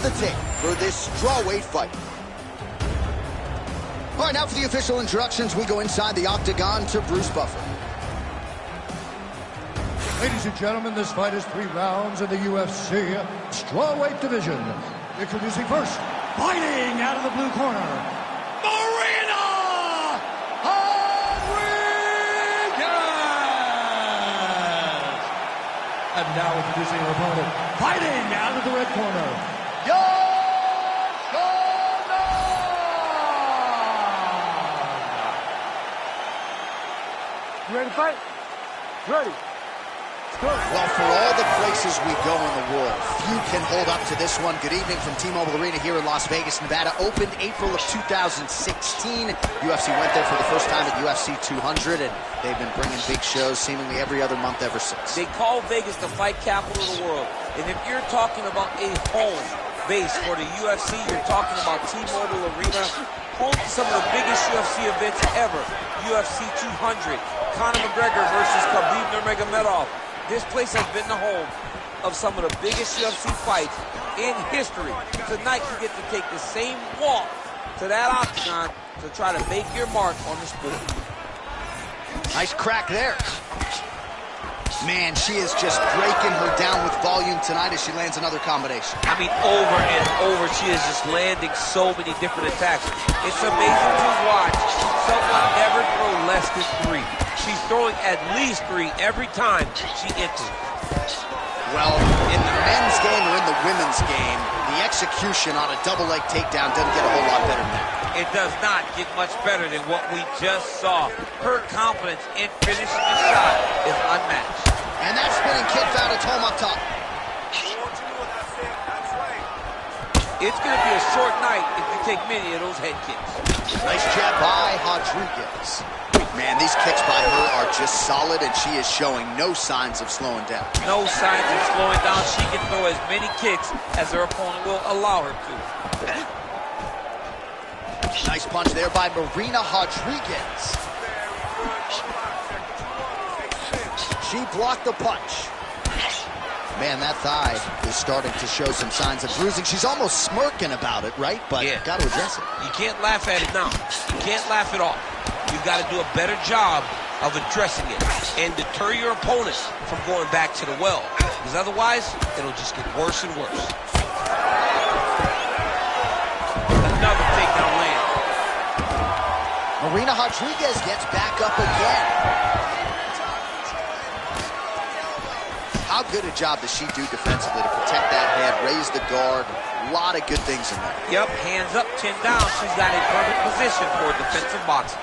the tape for this strawweight fight. All right, now for the official introductions, we go inside the octagon to Bruce Buffer. Ladies and gentlemen, this fight is 3 rounds in the UFC strawweight division. Introducing first, fighting out of the blue corner, Marina Rodriguez! And now introducing her opponent, fighting out of the red corner, You ready to fight? Ready. Well, for all the places we go in the world, few can hold up to this one. Good evening from T-Mobile Arena here in Las Vegas, Nevada. Opened April of 2016. UFC went there for the first time at UFC 200, and they've been bringing big shows seemingly every other month ever since. They call Vegas the fight capital of the world. And if you're talking about a home base for the UFC, you're talking about T-Mobile Arena, home to some of the biggest UFC events ever. UFC 200, Conor McGregor versus Khabib Nurmagomedov. This place has been the home of some of the biggest UFC fights in history. Tonight you get to take the same walk to that octagon to try to make your mark on the sport. Nice crack there. Man, she is just breaking her down with volume tonight as she lands another combination. I mean, over and over, she is just landing so many different attacks. It's amazing to watch someone never throw less than 3. She's throwing at least 3 every time she enters. Well, in the men's game or in the women's game, the execution on a double leg takedown doesn't get a whole lot better than that. It does not get much better than what we just saw. Her confidence in finishing the shot is unmatched. And that spinning kick found its home up top. It's going to be a short night if you take many of those head kicks. Nice jab by Rodriguez. Man, these kicks by her are just solid, and she is showing no signs of slowing down. No signs of slowing down. She can throw as many kicks as her opponent will allow her to. Nice punch there by Marina Rodriguez. She blocked the punch. Man, that thigh is starting to show some signs of bruising. She's almost smirking about it, right? But yeah, got to address it. You can't laugh at it now. You can't laugh it off. You've got to do a better job of addressing it and deter your opponent from going back to the well. Because otherwise, it'll just get worse and worse. Another takedown land. Marina Rodriguez gets back up again. How good a job does she do defensively to protect that head, raise the guard? A lot of good things in there. Yep, hands up, chin down. She's got a perfect position for defensive boxing.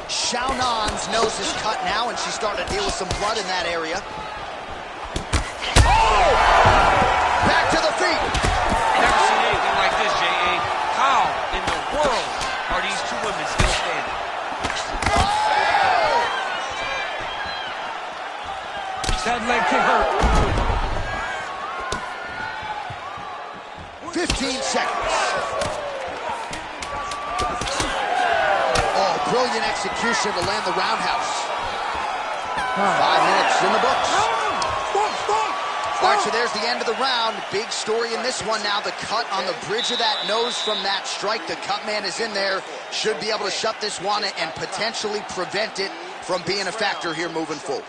Xiaonan's nose is cut now, and she's starting to deal with some blood in that area. Oh! Back to the feet. Never seen anything like this, J.A. How in the world are these two women still standing? That leg kick hurt. 15 seconds. Oh, brilliant execution to land the roundhouse. 5 minutes in the books. All right, so there's the end of the round. Big story in this one now. The cut on the bridge of that nose from that strike. The cut man is in there. Should be able to shut this one and potentially prevent it from being a factor here moving forward.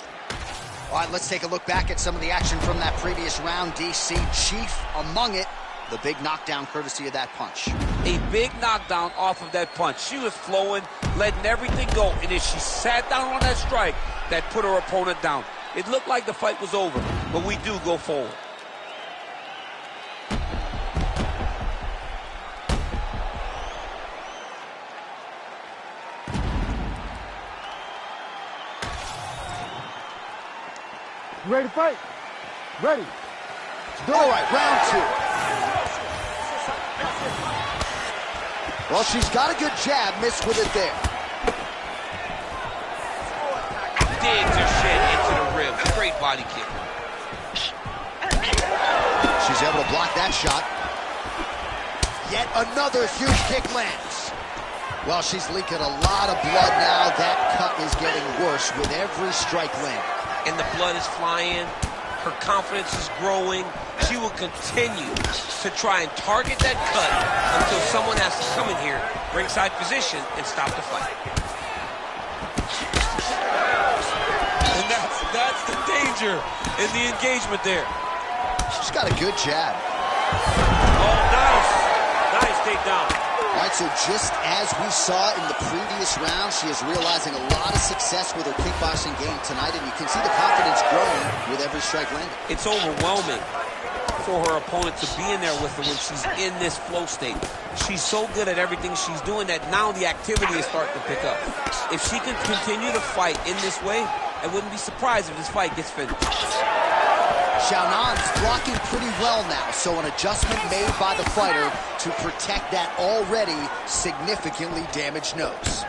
All right, let's take a look back at some of the action from that previous round. DC, chief among it, the big knockdown courtesy of that punch. A big knockdown off of that punch. She was flowing, letting everything go, and as she sat down on that strike, that put her opponent down. It looked like the fight was over, but we do go forward. You ready to fight? Ready. All right, round 2. Well, she's got a good jab, missed with it there. Digs her shit into the ribs. Great body kick. She's able to block that shot. Yet another huge kick lands. Well, she's leaking a lot of blood now. That cut is getting worse with every strike land. And the blood is flying. Her confidence is growing. She will continue to try and target that cut until someone has to come in here, ringside position, and stop the fight. And that's the danger in the engagement there. She's got a good jab. Oh, nice. Nice takedown. All right, so just as we saw in the previous round, she is realizing a lot of success with her kickboxing game tonight, and you can see the confidence growing with every strike landed. It's overwhelming for her opponent to be in there with her when she's in this flow state. She's so good at everything she's doing that now the activity is starting to pick up. If she can continue to fight in this way, I wouldn't be surprised if this fight gets finished. Xiaonan's blocking pretty well now, so an adjustment made by the fighter to protect that already significantly damaged nose.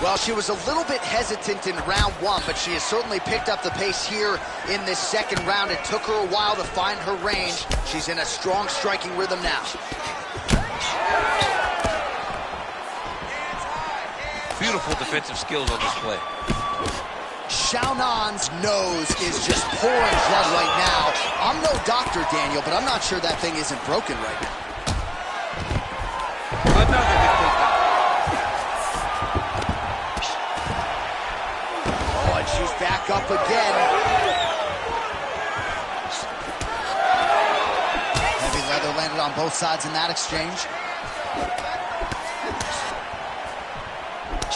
Well, she was a little bit hesitant in round one, but she has certainly picked up the pace here in this second round. It took her a while to find her range. She's in a strong striking rhythm now. Beautiful defensive skills on display. Xiaonan's nose is just pouring blood right now. I'm no doctor, Daniel, but I'm not sure that thing isn't broken right now. Another good takedown. Oh, and she's back up again. Heavy leather landed on both sides in that exchange.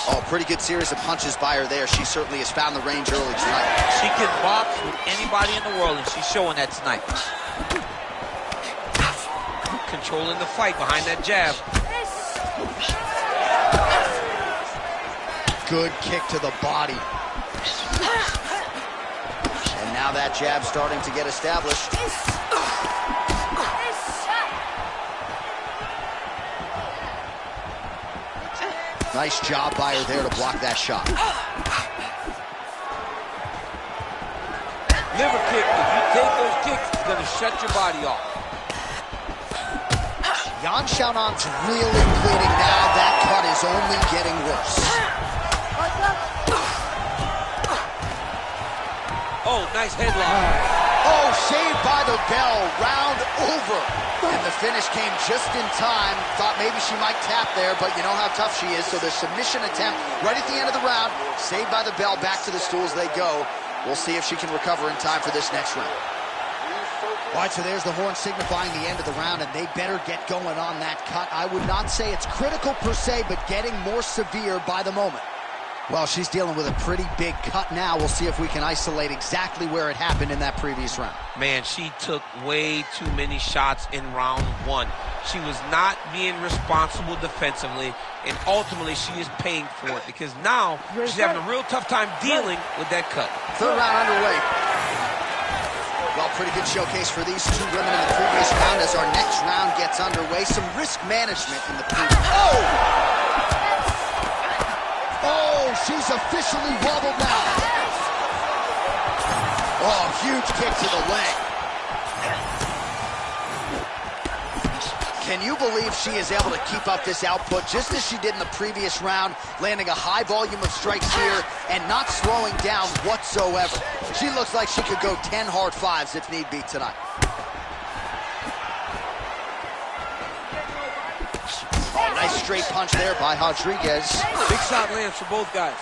Oh, pretty good series of punches by her there. She certainly has found the range early tonight. She can box with anybody in the world, and she's showing that tonight. Controlling the fight behind that jab. Good kick to the body. And now that jab starting to get established. Nice job by her there to block that shot. Liver kick, if you take those kicks, it's going to shut your body off. Yan Xiaonan's really bleeding now. That cut is only getting worse. Oh, nice headlock. Oh, saved by the bell. Round over. And the finish came just in time. Thought maybe she might tap there, but you know how tough she is. So the submission attempt right at the end of the round. Saved by the bell. Back to the stools they go. We'll see if she can recover in time for this next round. All right, so there's the horn signifying the end of the round, and they better get going on that cut. I would not say it's critical per se, but getting more severe by the moment. Well, she's dealing with a pretty big cut now. We'll see if we can isolate exactly where it happened in that previous round. Man, she took way too many shots in round one. She was not being responsible defensively, and ultimately she is paying for it because now she's having a real tough time dealing with that cut. Third round underway. Well, pretty good showcase for these two women in the previous round as our next round gets underway. Some risk management in the previous. Oh, she's officially wobbled now. Oh, huge kick to the leg. Can you believe she is able to keep up this output just as she did in the previous round, landing a high volume of strikes here and not slowing down whatsoever? She looks like she could go 10 hard fives if need be tonight. Oh, nice straight punch there by Rodriguez. Big shot lands for both guys.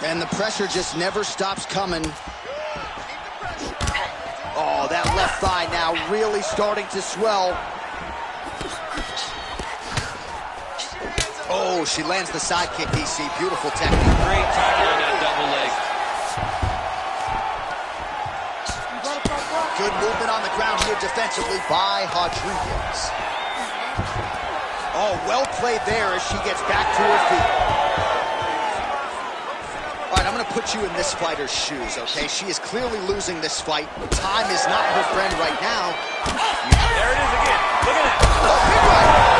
And the pressure just never stops coming. Oh, that left thigh now really starting to swell. Oh, she lands the side kick, DC. Beautiful technique. Great timing on that double leg. Good movement on the ground here defensively by Rodriguez. Oh, well played there as she gets back to her feet. All right, I'm going to put you in this fighter's shoes, okay? She is clearly losing this fight. Time is not her friend right now. There it is again. Look at that. Oh, big right.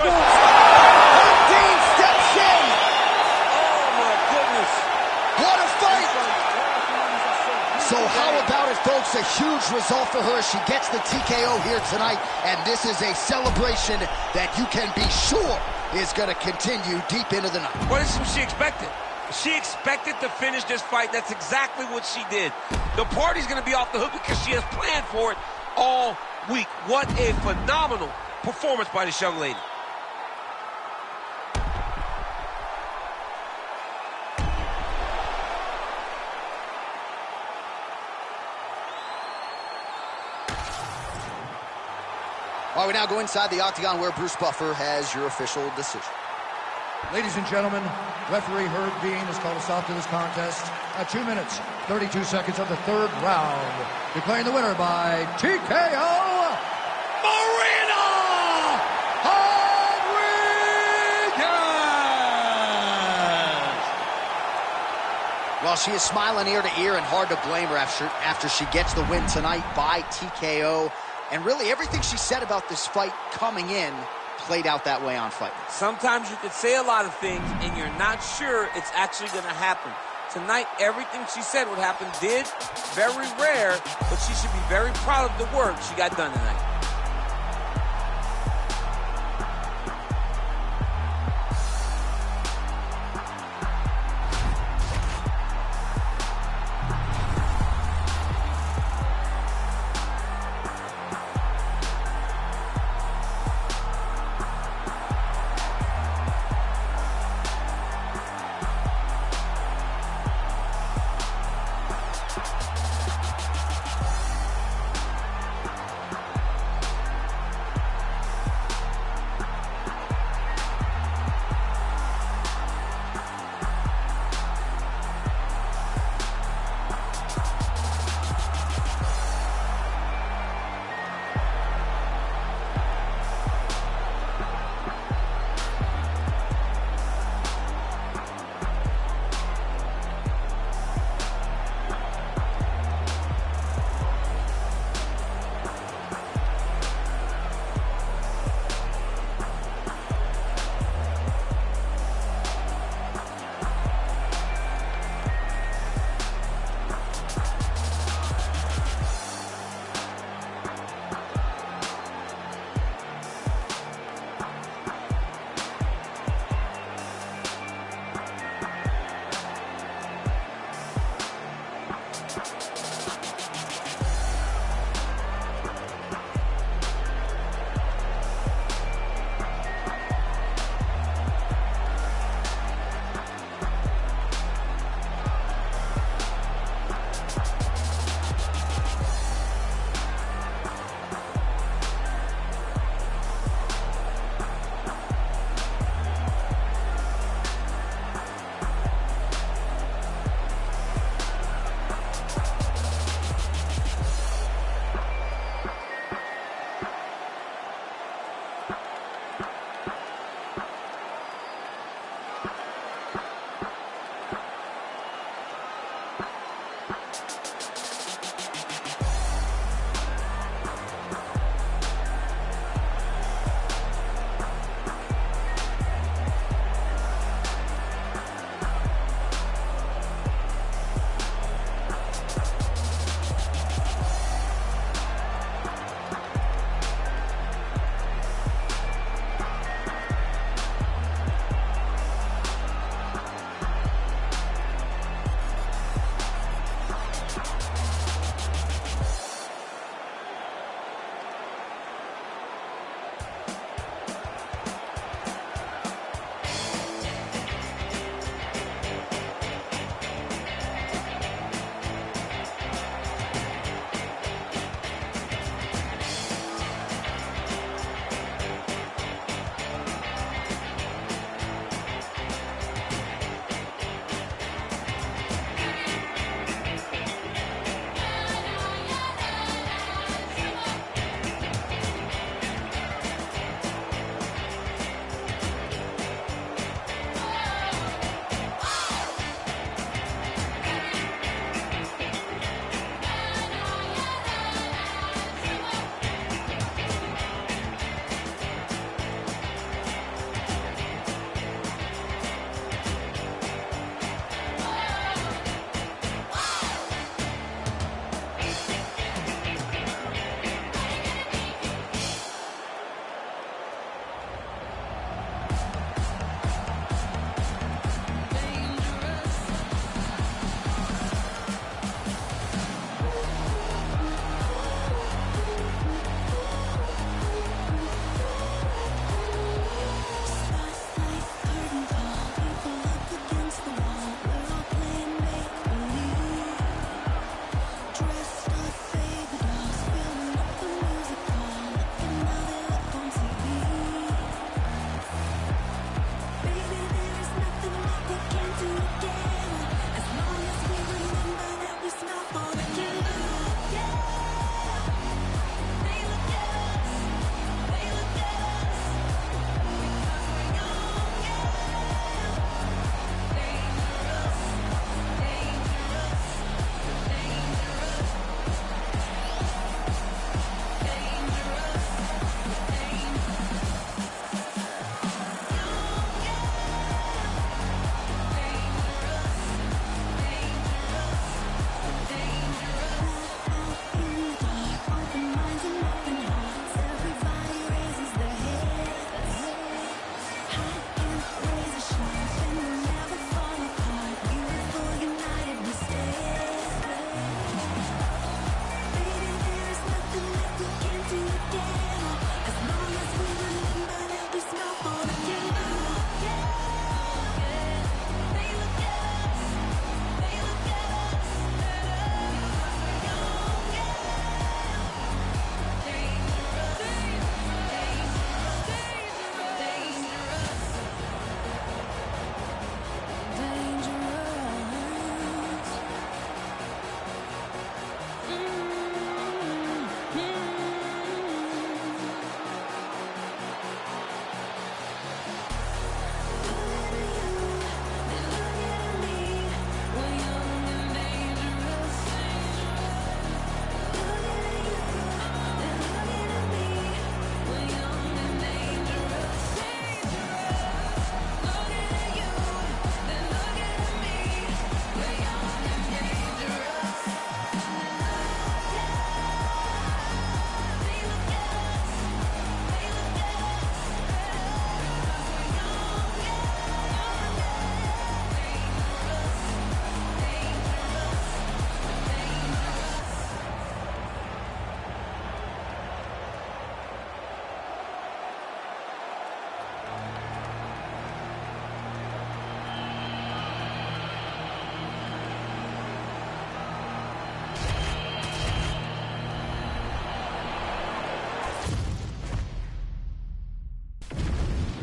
Dean steps in. Oh, my goodness. What a fight. So how about it, folks? A huge result for her. She gets the TKO here tonight, and this is a celebration that you can be sure is going to continue deep into the night. What is she expected? She expected to finish this fight. That's exactly what she did. The party's going to be off the hook because she has planned for it all week. What a phenomenal performance by this young lady. All right, we now go inside the octagon where Bruce Buffer has your official decision. Ladies and gentlemen, referee Herb Dean has called a stop to this contest at 2 minutes, 32 seconds of the third round. Declaring the winner by TKO, Marina Rodriguez! Well, she is smiling ear to ear, and hard to blame her after she gets the win tonight by TKO. And really, everything she said about this fight coming in played out that way on Fight Night. Sometimes you could say a lot of things and you're not sure it's actually going to happen. Tonight, everything she said would happen did. Very rare, but she should be very proud of the work she got done tonight.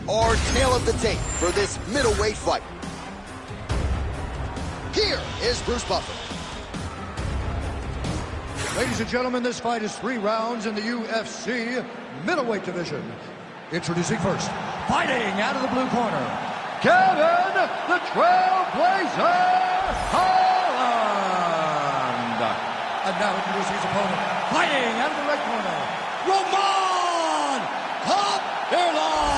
our tale of the tape for this middleweight fight. Here is Bruce Buffer. Ladies and gentlemen, this fight is 3 rounds in the UFC middleweight division. Introducing first, fighting out of the blue corner, Kevin the Trailblazer Holland. And now introducing his opponent, fighting out of the red corner, Roman Kopylov.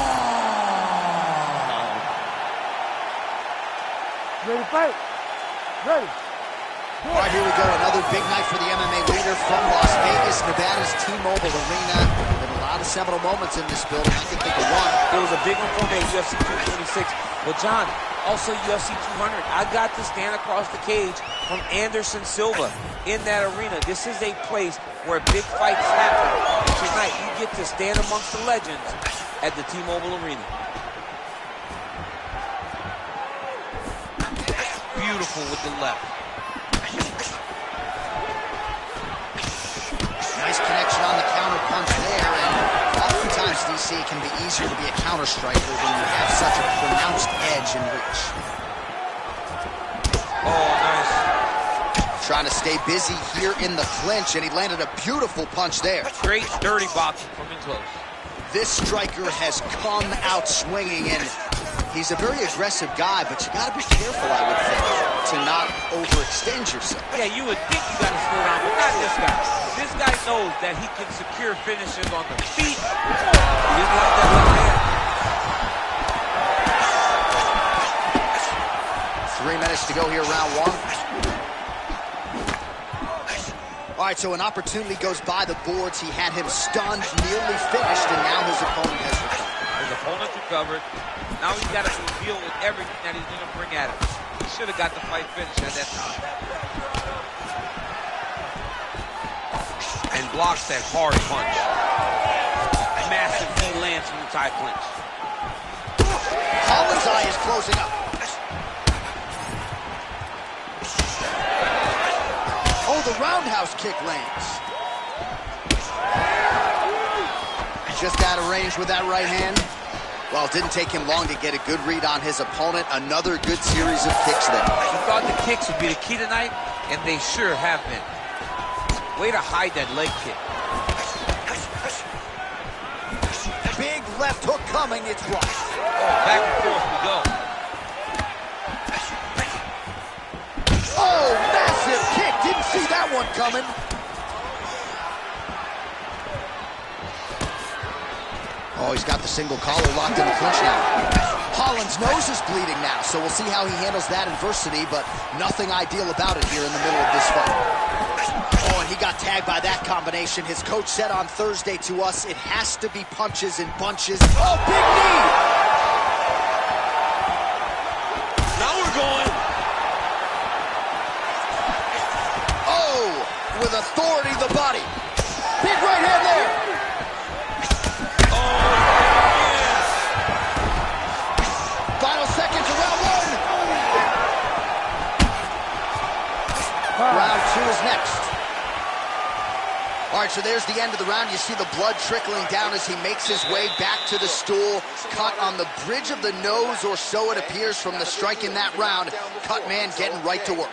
Ready to fight? Ready. All right, here we go. Another big night for the MMA leader from Las Vegas, Nevada's T-Mobile Arena. Been a lot of seminal moments in this building. I can think of one. It was a big one for me at UFC 226. But John, also UFC 200. I got to stand across the cage from Anderson Silva in that arena. This is a place where big fights happen. Tonight, you get to stand amongst the legends at the T-Mobile Arena. Beautiful with the left. Nice connection on the counter punch there, and oftentimes, DC, it can be easier to be a counter striker when you have such a pronounced edge and reach. Oh, nice. Trying to stay busy here in the clinch, and he landed a beautiful punch there. Great dirty boxing from in close. This striker has come out swinging, and he's a very aggressive guy, but you got to be careful, I would think, to not overextend yourself. Yeah, you would think you got to slow down, but not this guy. This guy knows that he can secure finishes on the feet. He didn't like that left hand. 3 minutes to go here, round 1. All right, so an opportunity goes by the boards. He had him stunned, nearly finished, and now his opponent has recovered. His opponent recovered. Now he's got to deal with everything that he's going to bring at him. He should have got the fight finished at that time. And blocks that hard punch. Massive knee lands from the tie clinch. Holland's eye is closing up. Oh, the roundhouse kick lands. Just out of range with that right hand. Well, it didn't take him long to get a good read on his opponent. Another good series of kicks there. He thought the kicks would be the key tonight, and they sure have been. Way to hide that leg kick. Big left hook coming, it's blocked. Oh, back and forth we go. Oh, massive kick. Didn't see that one coming. Oh, he's got the single collar locked in the clinch now. Holland's nose is bleeding now, so we'll see how he handles that adversity, but nothing ideal about it here in the middle of this fight. Oh, and he got tagged by that combination. His coach said on Thursday to us, it has to be punches and bunches. Oh, big knee! Now we're going. Oh, with authority the body. Big right hand there. Final seconds of round 1. Round 2 is next. All right, so there's the end of the round. You see the blood trickling down as he makes his way back to the stool. Cut on the bridge of the nose, or so it appears from the strike in that round. Cut man getting right to work.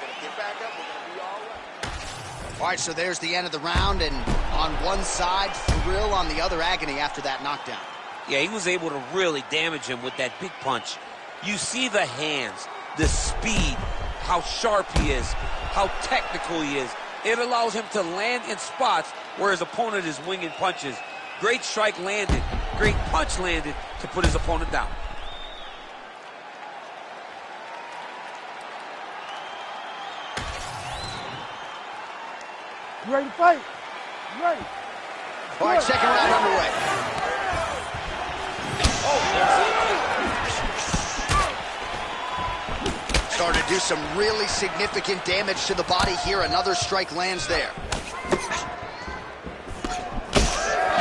All right, so there's the end of the round, and on one side, thrill, on the other, agony after that knockdown. Yeah, he was able to really damage him with that big punch. You see the hands, the speed, how sharp he is, how technical he is. It allows him to land in spots where his opponent is winging punches. Great strike landed, great punch landed to put his opponent down. You ready to fight? You ready? All right, second round underway. Starting to do some really significant damage to the body here. Another strike lands there.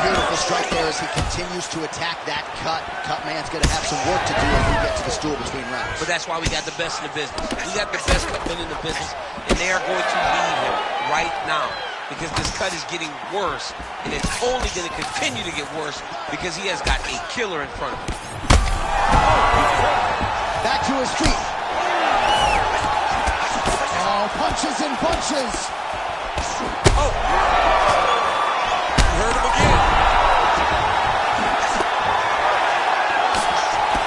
Beautiful strike there as he continues to attack that cut. Cut man's going to have some work to do if we get to the stool between rounds. But that's why we got the best in the business. We got the best cut men in the business, and they are going to lead him right now because this cut is getting worse, and it's only going to continue to get worse because he has got a killer in front of him. to his feet. Oh, punches and bunches. Oh. You heard him again.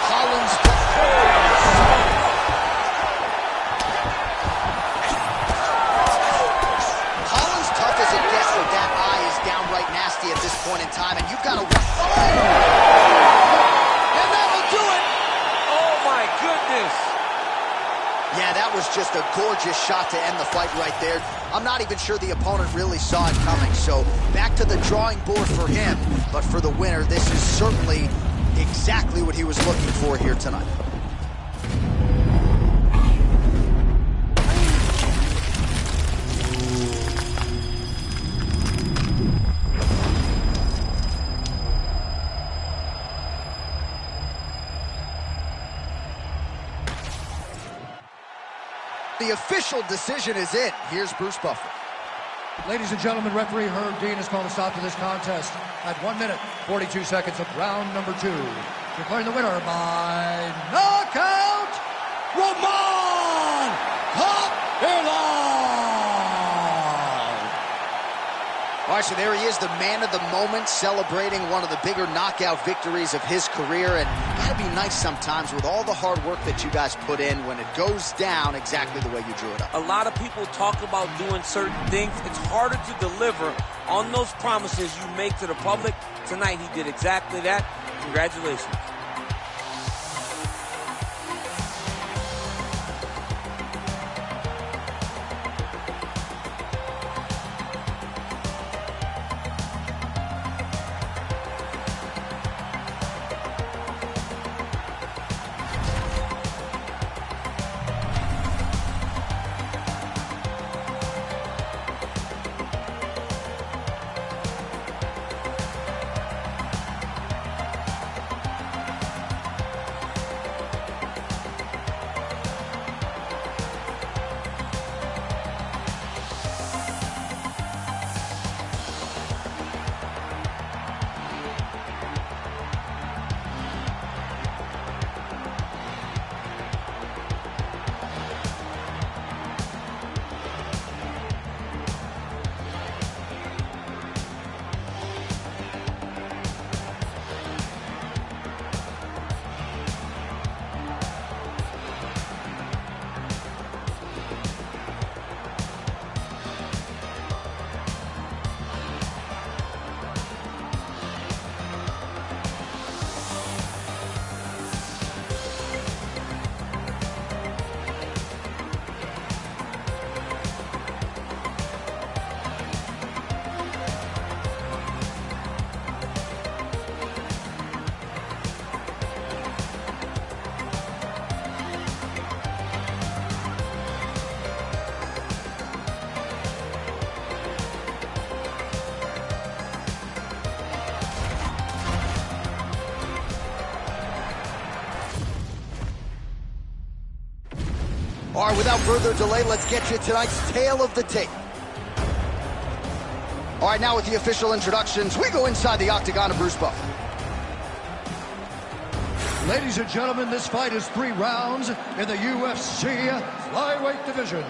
Collins. Collins tough as it gets, but that eye is downright nasty at this point in time, and you've got to... And that'll do it! Oh, my goodness. Yeah, that was just a gorgeous shot to end the fight right there. I'm not even sure the opponent really saw it coming, so back to the drawing board for him. But for the winner, this is certainly exactly what he was looking for here tonight. The official decision is in. Here's Bruce Buffer. Ladies and gentlemen, referee Herb Dean has called a stop to this contest at 1 minute, 42 seconds of round number 2. Declaring the winner by knockout, Roman Kopylov. All right, so there he is, the man of the moment, celebrating one of the bigger knockout victories of his career. And gotta be nice sometimes with all the hard work that you guys put in when it goes down exactly the way you drew it up. A lot of people talk about doing certain things. It's harder to deliver on those promises you make to the public. Tonight, he did exactly that. Congratulations. All right, without further delay, let's get you tonight's tale of the tape. All right, now with the official introductions, we go inside the octagon of Bruce Buffer. Ladies and gentlemen, this fight is 3 rounds in the UFC flyweight division.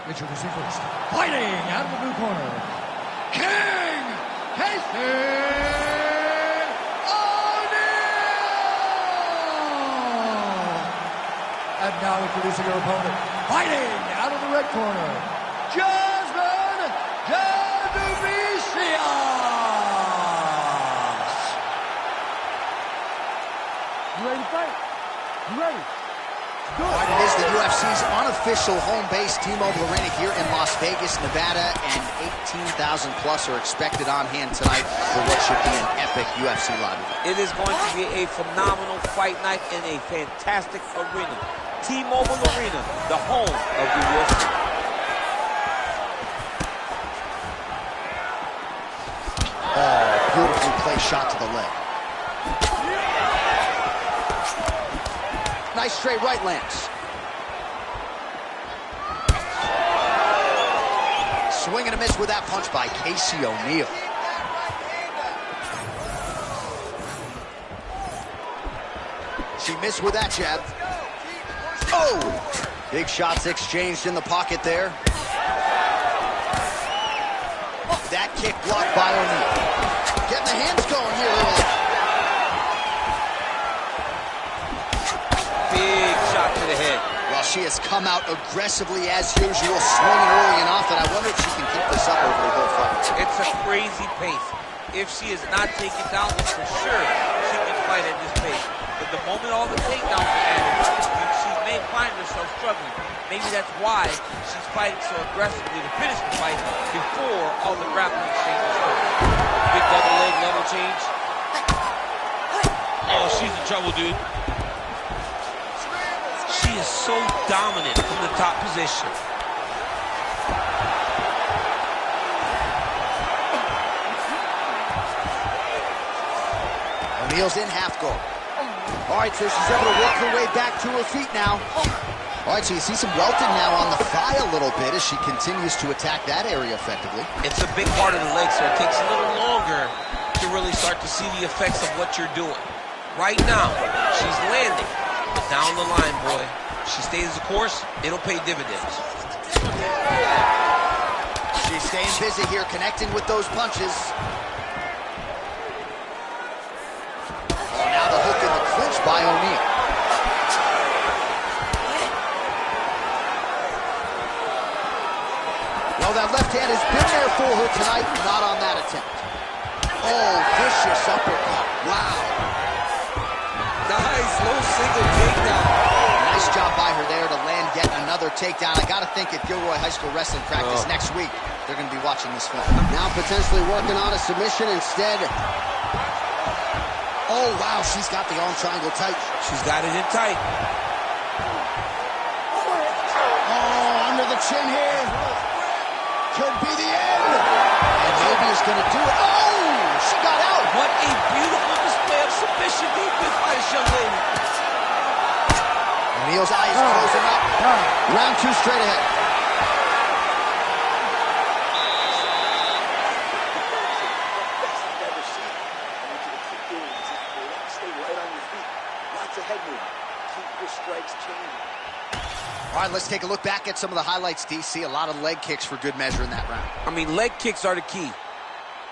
Introducing first, fighting out of the blue corner, King Casey O'Neal. And now introducing your opponent, fighting out of the red corner, Jasmine Jadovicius. You ready to fight? You ready? All right, it is the UFC's unofficial home base, T-Mobile Arena here in Las Vegas, Nevada, and 18,000 plus are expected on hand tonight for what should be an epic UFC live event. It is going to be a phenomenal fight night in a fantastic arena. T-Mobile Arena, the home of the UFC. Oh, beautifully placed shot to the leg. Nice straight right lands. Swing and a miss with that punch by Casey O'Neal. She missed with that jab. Whoa! Big shots exchanged in the pocket there. That kick blocked by O'Neal. Getting the hands going here early. Big shot to the head. Well, she has come out aggressively as usual, swinging early and often. I wonder if she can keep this up over the whole fight. It's a crazy pace. If she is not taken down, then for sure she can fight at this pace. But the moment all the takedowns are added, she may find herself struggling. Maybe that's why she's fighting so aggressively to finish the fight before all the grappling exchanges start. Big double leg level change. Oh, she's in trouble, dude. She is so dominant from the top position. O'Neal's in half guard. All right, so she's able to work her way back to her feet now. All right, so you see some welting now on the thigh a little bit as she continues to attack that area effectively. It's a big part of the leg, so it takes a little longer to really start to see the effects of what you're doing. Right now, she's landing, but down the line, boy, she stays the course, it'll pay dividends. She's staying busy here, connecting with those punches. Oh, now the hook in the clinch by O'Neal. Well, that left hand has been there for her tonight, not on that attempt. Oh, vicious uppercut. Wow. Nice, low single takedown. Nice job by her there to land yet another takedown. I got to think at Gilroy High School wrestling practice next week, they're going to be watching this film. Now potentially working on a submission instead. Oh, wow, she's got the arm triangle tight. She's got it in tight. Oh, under the chin here. Could be the end. And maybe it's going to do it. Oh, she got out. What a beautiful display of submission defense by this young lady. O'Neal's eyes closing up. Round two straight ahead. All right, let's take a look back at some of the highlights, DC. A lot of leg kicks for good measure in that round. I mean, leg kicks are the key.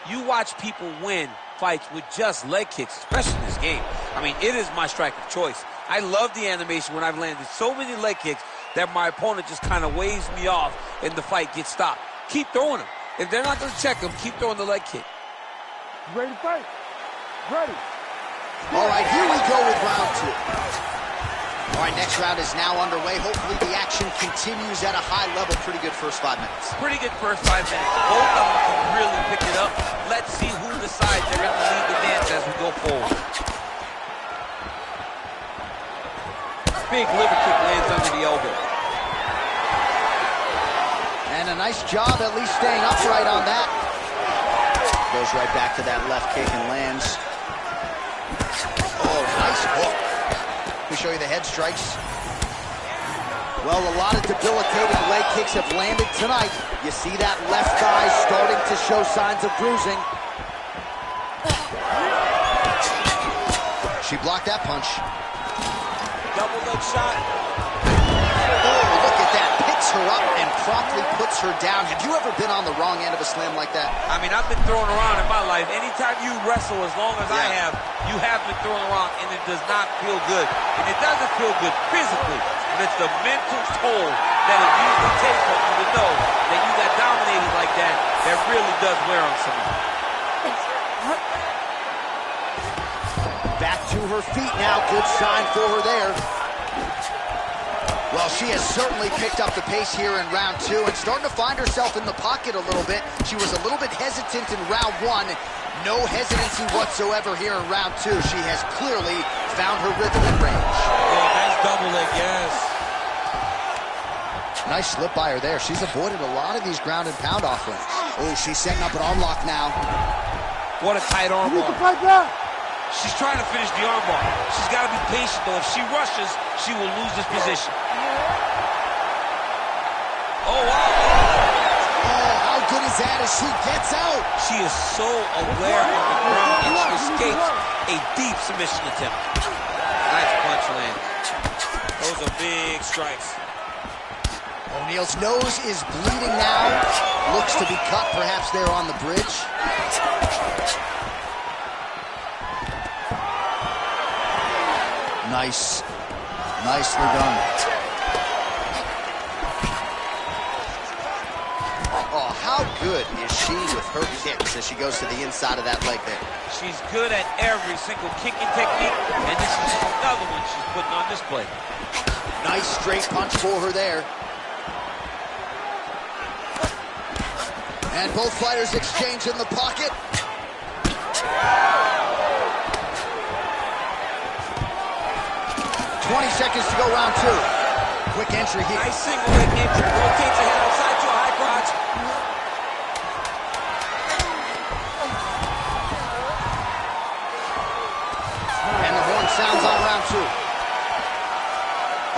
You watch people win fights with just leg kicks, especially in this game. I mean, it is my strike of choice. I love the animation when I've landed so many leg kicks that my opponent just kind of waves me off and the fight gets stopped. Keep throwing them. If they're not going to check them, keep throwing the leg kick. Ready to fight? Ready. All right, here we go with round two. All right, next round is now underway. Hopefully the action continues at a high level. Pretty good first 5 minutes. Pretty good first 5 minutes. Both of them can really pick it up. Let's see who decides they're going to lead the dance as we go forward. Big liver kick lands under the elbow. And a nice job at least staying upright on that. Goes right back to that left kick and lands. Oh, nice hook. Let me show you the head strikes. Well, a lot of debilitating leg kicks have landed tonight. You see that left thigh starting to show signs of bruising. She blocked that punch. Double leg shot. Oh, look at that. Picks her up and promptly puts her down. Have you ever been on the wrong end of a slam like that? I mean, I've been thrown around in my life. Anytime you wrestle as long as I have, you have been thrown around, and it does not feel good. And it doesn't feel good physically, but it's the mental toll that it usually takes on you to know that you got dominated like that really does wear on someone. Back to her feet now. Good sign for her there. Well, she has certainly picked up the pace here in round two and starting to find herself in the pocket a little bit. She was a little bit hesitant in round one. No hesitancy whatsoever here in round two. She has clearly found her rhythm and range. Oh, nice double leg, yes. Nice slip by her there. She's avoided a lot of these ground and pound offerings. Oh, she's setting up an arm lock now. What a tight arm You bar. can fight that. She's trying to finish the armbar. She's got to be patient, though. If she rushes, she will lose this position. Oh, wow. Oh, how good is that as she gets out? She is so aware of the ground, and she escapes a deep submission attempt. Nice punch. strikes land. Those are big strikes. O'Neal's nose is bleeding now. Looks to be cut, perhaps there on the bridge. Nice. Nicely done. Oh, how good is she with her kicks as she goes to the inside of that leg there? She's good at every single kicking technique, and this is just another one she's putting on display. Nice straight punch for her there. And both fighters exchange in the pocket. Seconds to go, round two. Quick entry here. Nice single leg entry. Rotates ahead outside to a high crotch. And the horn sounds on round two.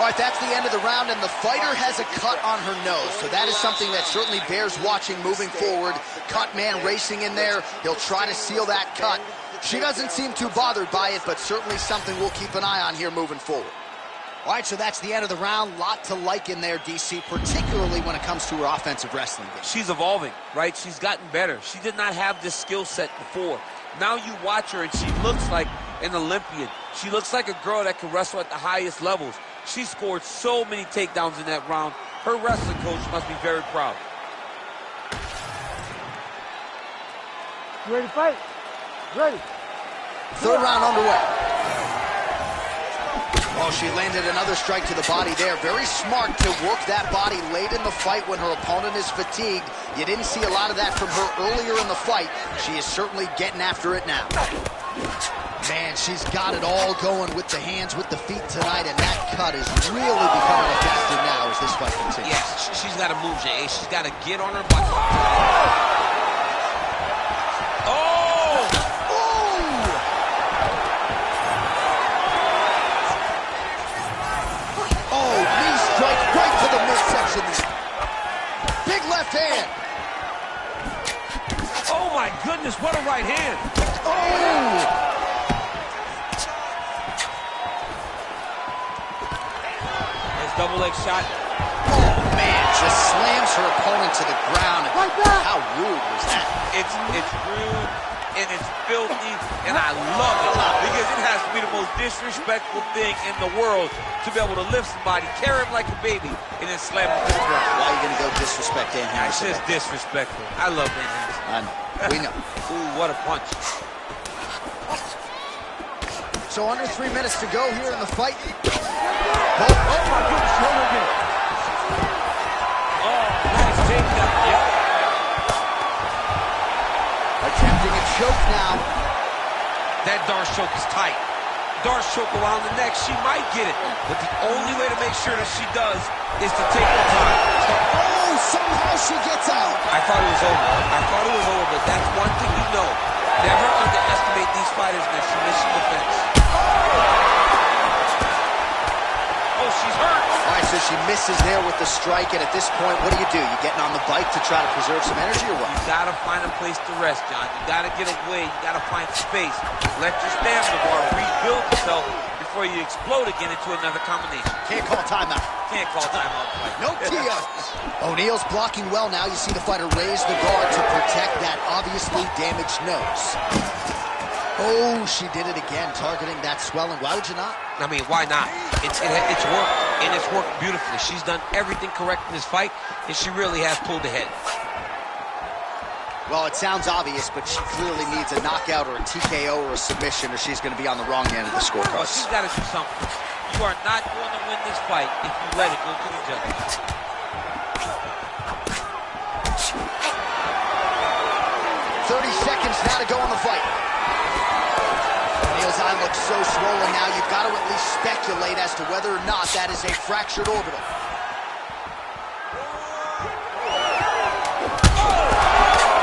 All right, that's the end of the round, and the fighter has a cut on her nose. So that is something that certainly bears watching moving forward. Cut man racing in there. He'll try to seal that cut. She doesn't seem too bothered by it, but certainly something we'll keep an eye on here moving forward. All right, so that's the end of the round. Lot to like in there, DC, particularly when it comes to her offensive wrestling game. She's evolving, right? She's gotten better. She did not have this skill set before. Now you watch her, and she looks like an Olympian. She looks like a girl that can wrestle at the highest levels. She scored so many takedowns in that round. Her wrestling coach must be very proud. You ready to fight? Ready. Third round underway. Oh, she landed another strike to the body there. Very smart to work that body late in the fight when her opponent is fatigued. You didn't see a lot of that from her earlier in the fight. She is certainly getting after it now. Man, she's got it all going with the hands, with the feet tonight, and that cut is really becoming effective now as this fight continues. Yes, she's got to move, Jay. She's got to get on her butt. Big left hand. Oh my goodness, what a right hand. Oh! Nice double leg shot. Oh man, just slams her opponent to the ground. How rude was that? It's rude and it's filthy, and I love it because it has to be the most disrespectful thing in the world to be able to lift somebody, carry him like a baby, and then slam him to the ground. Why are you gonna go disrespect Dan Henderson? It's just disrespectful. I love Dan Henderson. I know. We know. Ooh, what a punch. So under 3 minutes to go here in the fight. Oh my goodness, shoulder again. Oh, nice takedown. Yep. Attempting a choke now. That Darce choke is tight. Darce choke around the neck, she might get it. But the only way to make sure that she does is to take her time. Oh, somehow she gets out. I thought it was over. But that's one thing you know. Never underestimate these fighters in their submission defense. Oh, she's hurt. All right, so she misses there with the strike, and at this point, what do? You getting on the bike to try to preserve some energy or what? You gotta find a place to rest, John. You gotta get away. You gotta find space. Let your stamina bar rebuild itself before you explode again into another combination. Can't call timeout. Can't call timeout. No TOs. O'Neal's blocking well now. You see the fighter raise the guard to protect that obviously damaged nose. Oh, she did it again, targeting that swelling. Why would you not? I mean, why not? It's worked, and it's worked beautifully. She's done everything correct in this fight, and she really has pulled ahead. Well, it sounds obvious, but she clearly needs a knockout or a TKO or a submission, or she's going to be on the wrong end of the scorecard. Well, she's got to do something. You are not going to win this fight if you let it go to the judges. 30 seconds now to go in the fight. O'Neal's eye looks so swollen now, you've got to at least speculate as to whether or not that is a fractured orbital.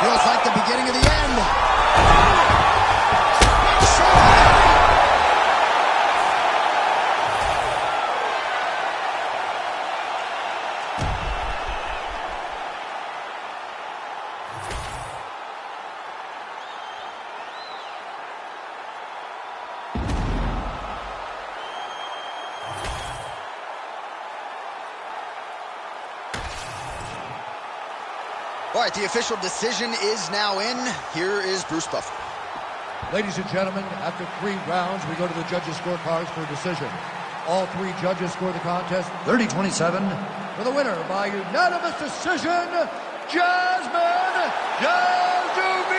Feels like the beginning of the end. All right, the official decision is now in. Here is Bruce Buffer. Ladies and gentlemen, after 3 rounds, we go to the judges' scorecards for a decision. All 3 judges score the contest 30-27. For the winner by unanimous decision, Jasmine Jasudavicius.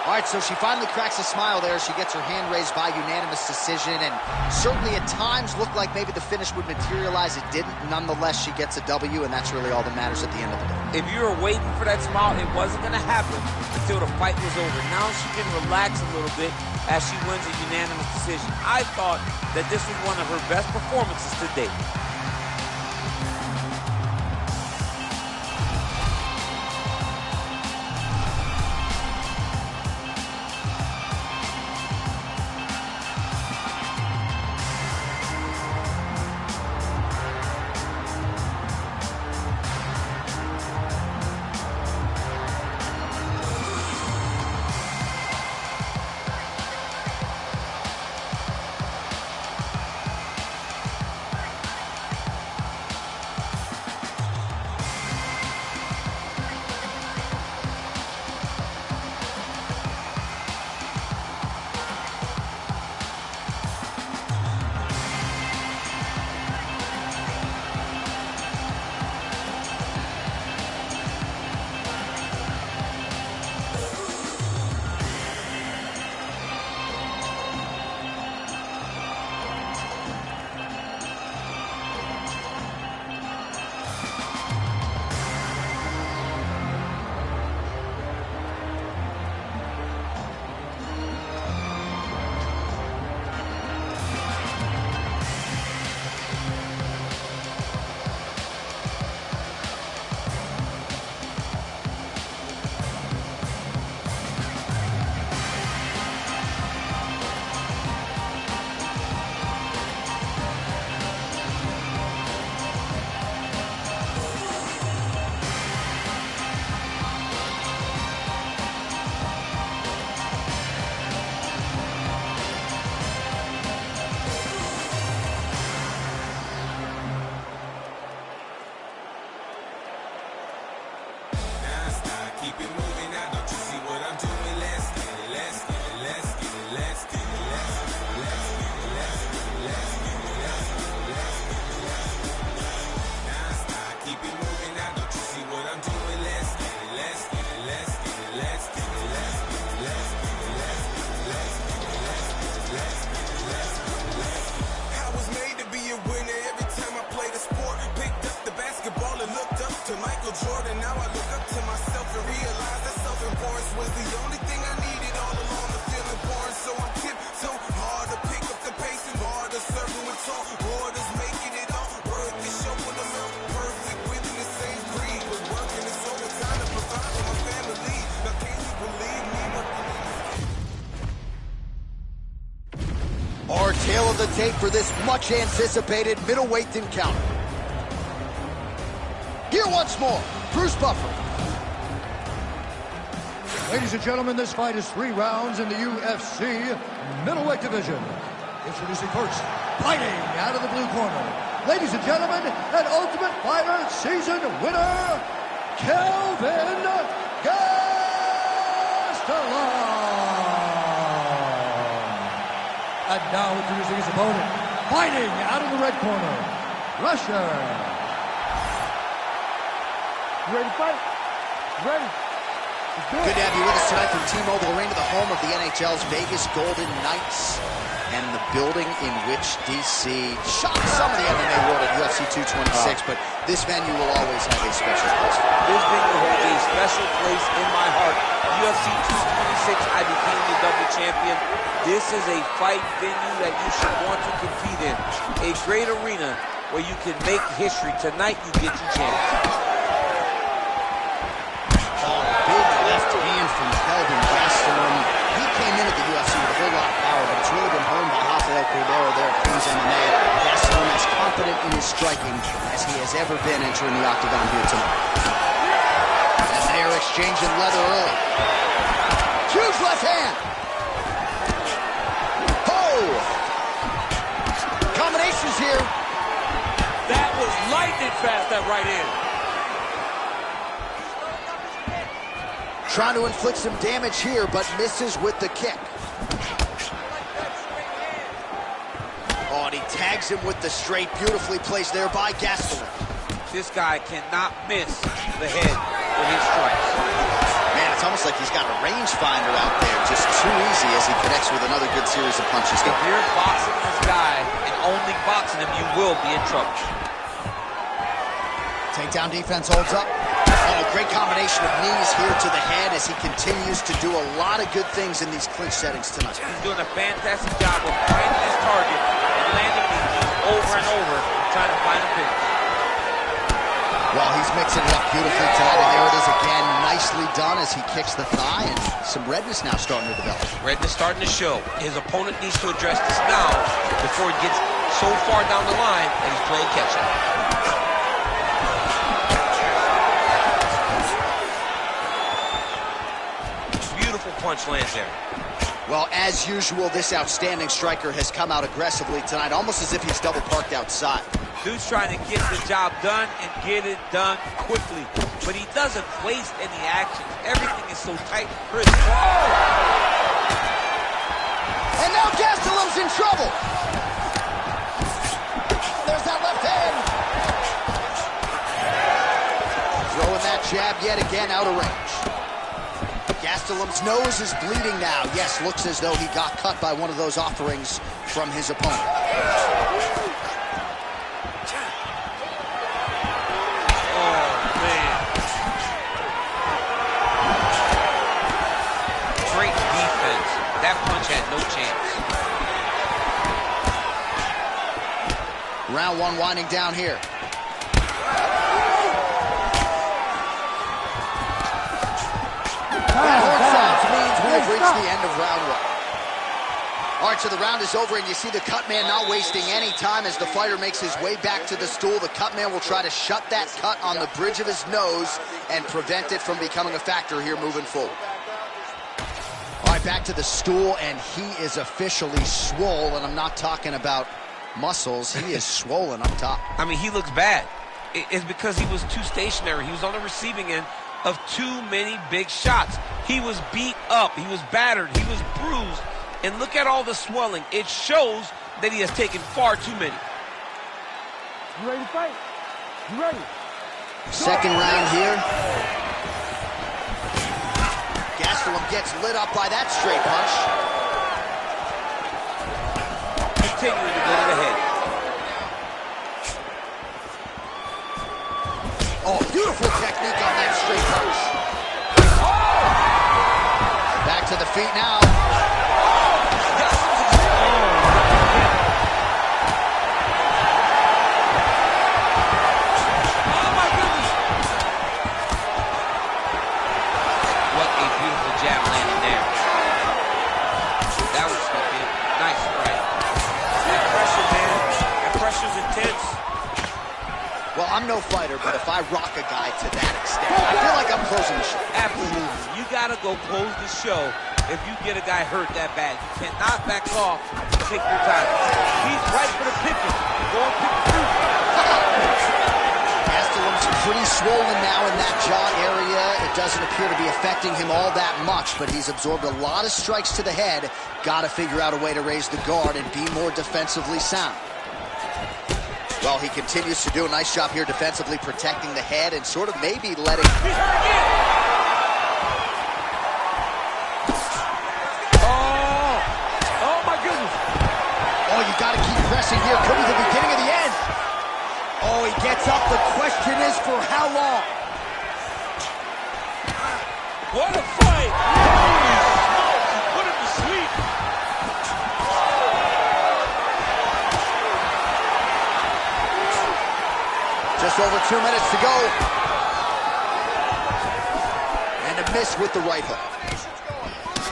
All right, so she finally cracks a smile there. She gets her hand raised by unanimous decision, and certainly at times looked like maybe the finish would materialize. It didn't. Nonetheless, she gets a W, and that's really all that matters at the end of the day. If you were waiting for that smile, it wasn't going to happen until the fight was over. Now she can relax a little bit as she wins a unanimous decision. I thought that this was one of her best performances to date. Our tale of the tape for this much-anticipated middleweight encounter. Here once more, Bruce Buffer. Ladies and gentlemen, this fight is 3 rounds in the UFC middleweight division. Introducing first, fighting out of the blue corner. Ladies and gentlemen, an Ultimate Fighter season winner, Kelvin Gastelum. And now introducing his opponent, fighting out of the red corner, Russia. You ready to fight? Ready. Good to have you with us tonight from T-Mobile Arena, the home of the NHL's Vegas Golden Knights, and the building in which DC shocked some of the MMA world at UFC 226, but this venue will always have a special place. This venue holds a special place in my heart. UFC 226, I became the double champion. This is a fight venue that you should want to compete in. A great arena where you can make history. Tonight, you get your chance. Big left hand from Kelvin Gastelum. He came in at the UFC with a whole lot of power, but it's really been honed by Rafael Cordero there at Kings MMA. Gastelum as confident in his striking as he has ever been entering the octagon here tonight. And they're exchanging leather early. Huge left hand. Oh! Combinations here. That was light lightning fast, that right in. Trying to inflict some damage here, but misses with the kick. Oh, and he tags him with the straight. Beautifully placed there by Gastelum. This guy cannot miss the head with his strikes. Man, it's almost like he's got a rangefinder out there. Just too easy as he connects with another good series of punches. If you're boxing this guy and only boxing him, you will be in trouble. Takedown defense holds up. And a great combination of knees here to the head as he continues to do a lot of good things in these clinch settings tonight. He's doing a fantastic job of finding his target and landing these knees over and over, trying to find a finish. Well, he's mixing it up beautifully tonight, and there it is again, nicely done as he kicks the thigh, and some redness now starting to develop. Redness starting to show. His opponent needs to address this now before he gets so far down the line that he's playing catch-up. Beautiful punch lands there. Well, as usual, this outstanding striker has come out aggressively tonight, almost as if he's double parked outside. Dude's trying to get the job done and get it done quickly, but he doesn't waste any action. Everything is so tight and crisp. And now Gastelum's in trouble. There's that left hand. Throwing that jab yet again out of range. Gastelum's nose is bleeding now. Yes, looks as though he got cut by one of those offerings from his opponent. That punch had no chance. Round one winding down here. That horn sounds means we have reached the end of round one. All right, so the round is over, and you see the cut man not wasting any time as the fighter makes his way back to the stool. The cut man will try to shut that cut on the bridge of his nose and prevent it from becoming a factor here moving forward. All right, back to the stool, and he is officially swole, and I'm not talking about muscles. He is swollen up top. I mean, he looks bad. It's because he was too stationary. He was on the receiving end of too many big shots. He was beat up. He was battered. He was bruised. And look at all the swelling. It shows that he has taken far too many. You ready to fight? You ready? Second round here. Gastelum gets lit up by that straight punch. Continuing to go to the head. Oh, beautiful technique on that straight punch. Back to the feet now. Well, I'm no fighter, but if I rock a guy to that extent, I feel like I'm closing the show. Absolutely. You got to go close the show if you get a guy hurt that bad. You cannot back off and take your time. He's right for the picking. Go and pick the fruit. Gastelum's pretty swollen now in that jaw area. It doesn't appear to be affecting him all that much, but he's absorbed a lot of strikes to the head. Got to figure out a way to raise the guard and be more defensively sound. Well, he continues to do a nice job here defensively, protecting the head and sort of maybe letting... Oh, my goodness. Oh, you got to keep pressing here. Could be the beginning of the end. Oh, he gets up. The question is for how long? What a fight. Holy smokes, he put him to sleep. Just over 2 minutes to go. And a miss with the right hook.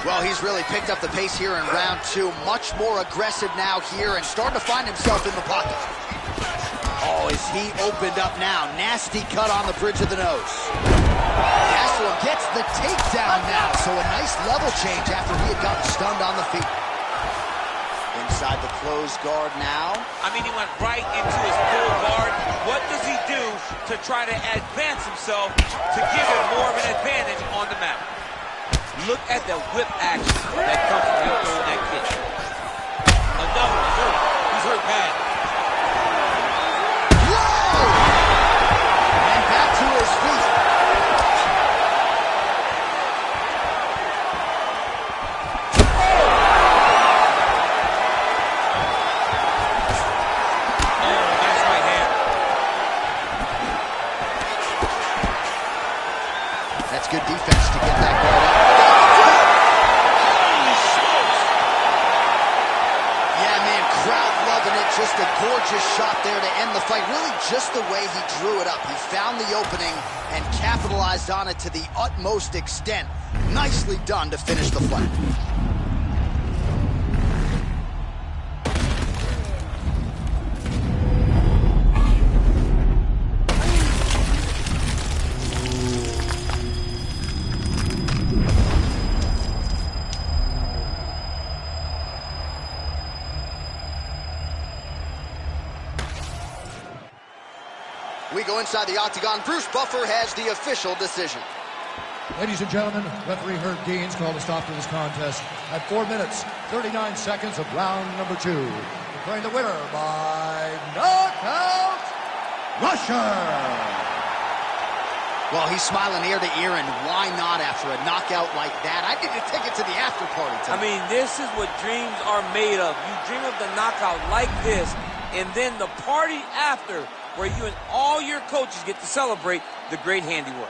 Well, he's really picked up the pace here in round two. Much more aggressive now here and starting to find himself in the pocket. Oh, is he opened up now? Nasty cut on the bridge of the nose. Gastelum gets the takedown now. So a nice level change after he had gotten stunned on the feet. Inside the closed guard now. I mean, he went right into his full guard. What does he do to try to advance himself to give him more of an advantage on the mat. Look at the whip action that comes from him throwing that kick. Another one. Hurt. He's hurt bad. Whoa! And back to his feet. That's good defense to get that guard up. Holy smokes! Yeah, man, crowd loving it. Just a gorgeous shot there to end the fight. Really just the way he drew it up. He found the opening and capitalized on it to the utmost extent. Nicely done to finish the fight. We go inside the octagon. Bruce Buffer has the official decision. Ladies and gentlemen, referee Herb Dean's called a stop to this contest at 4 minutes, 39 seconds of round number 2. Declaring the winner by knockout, Rusher. Well, he's smiling ear to ear, and why not after a knockout like that? I need to take it to the after party tonight. I mean, this is what dreams are made of. You dream of the knockout like this, and then the party after, where you and all your coaches get to celebrate the great handiwork.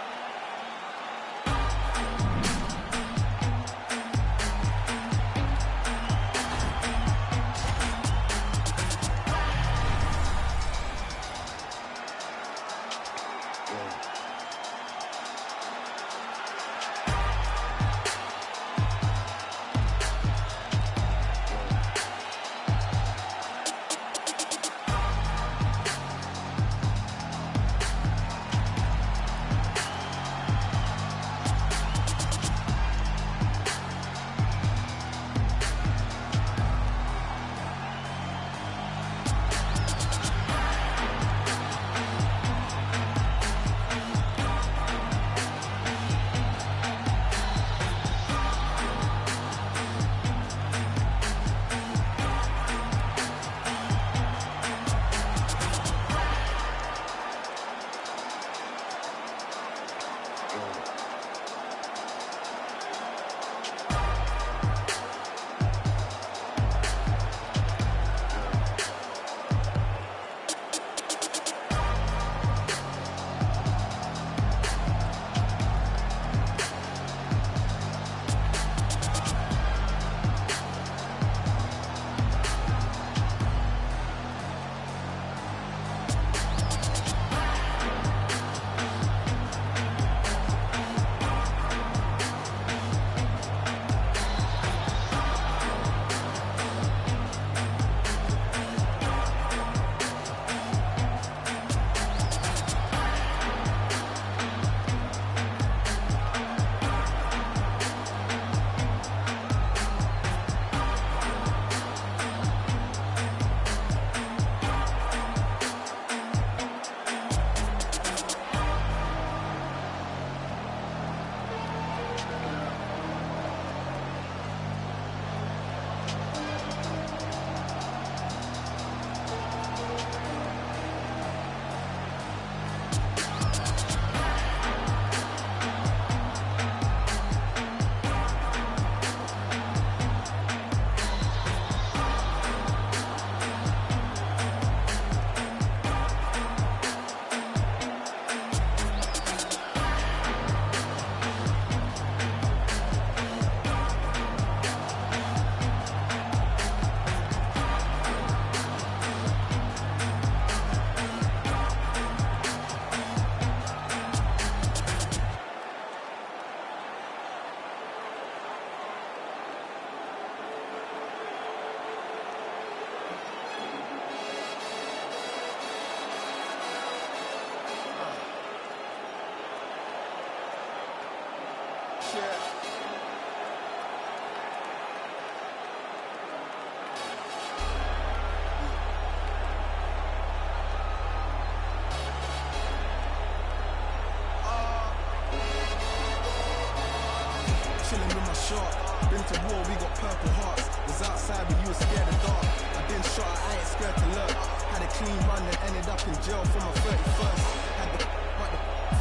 chilling with my shark. Been to war, we got purple hearts. Was outside, but you were scared of dark. I been shot, I ain't scared to learn. Had a clean run and ended up in jail for my 31st. Had the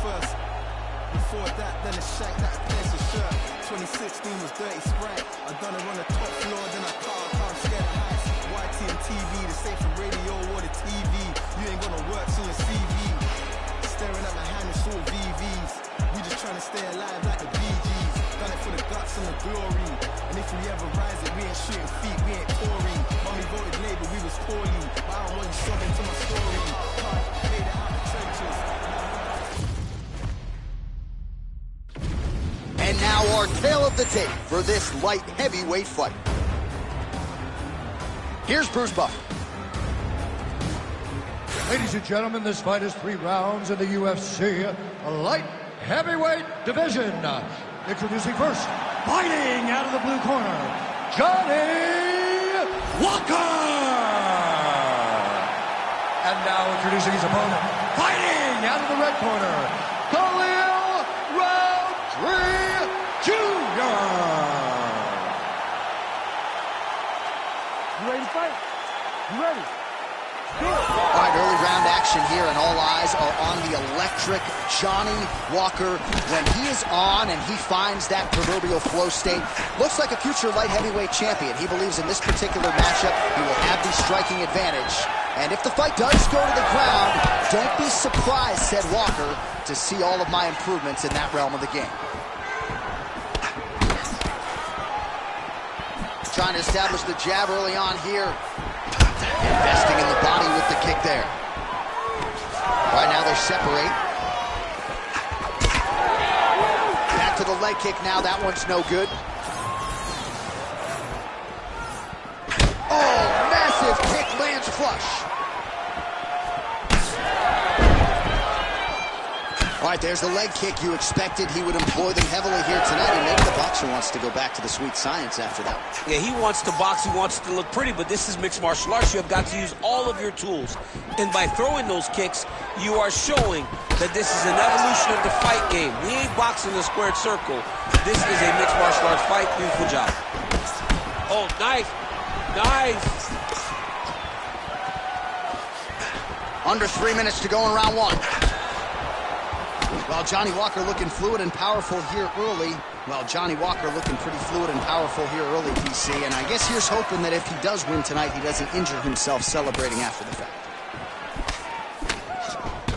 first. Before that, then a shank that place a shirt. 2016 was dirty sprite. I done it on the top floor, then I can't scared of heights. YT and TV, the same for radio or the TV. You ain't gonna work on your CV. Staring at my hand, it's all VVs. We just trying to stay alive like the Bee Gees. Done it for the guts and the glory. And if we ever rise it, we ain't shooting feet, we ain't touring. Mommy voted Labour, we was poorly. But I don't want you sobbing to my story. Can't made it out the trenches. And now our tale of the tape for this light heavyweight fight. Here's Bruce Buffer. Ladies and gentlemen, this fight is 3 rounds in the UFC light heavyweight division. Introducing first, fighting out of the blue corner, Johnny Walker. And now introducing his opponent, fighting out of the red corner, Khalil Roundtree Jr. You ready to fight? You ready? All right, early round action here, and all eyes are on the electric Johnny Walker. When he is on and he finds that proverbial flow state, looks like a future light heavyweight champion. He believes in this particular matchup he will have the striking advantage. And if the fight does go to the ground, don't be surprised, said Walker, to see all of my improvements in that realm of the game. Trying to establish the jab early on here. Investing in the body with the kick there. Right now they separate. Back to the leg kick now. That one's no good. Oh, massive kick lands flush. All right, there's the leg kick. You expected he would employ them heavily here tonight, and maybe the boxer wants to go back to the sweet science after that. Yeah, he wants to box, he wants to look pretty, but this is mixed martial arts. You have got to use all of your tools. And by throwing those kicks, you are showing that this is an evolution of the fight game. We ain't boxing the squared circle. This is a mixed martial arts fight. Beautiful job. Oh, nice. Nice. Under 3 minutes to go in round 1. Well, Johnny Walker looking fluid and powerful here early. Well, Johnny Walker looking pretty fluid and powerful here early, DC. And I guess here's hoping that if he does win tonight, he doesn't injure himself celebrating after the fact.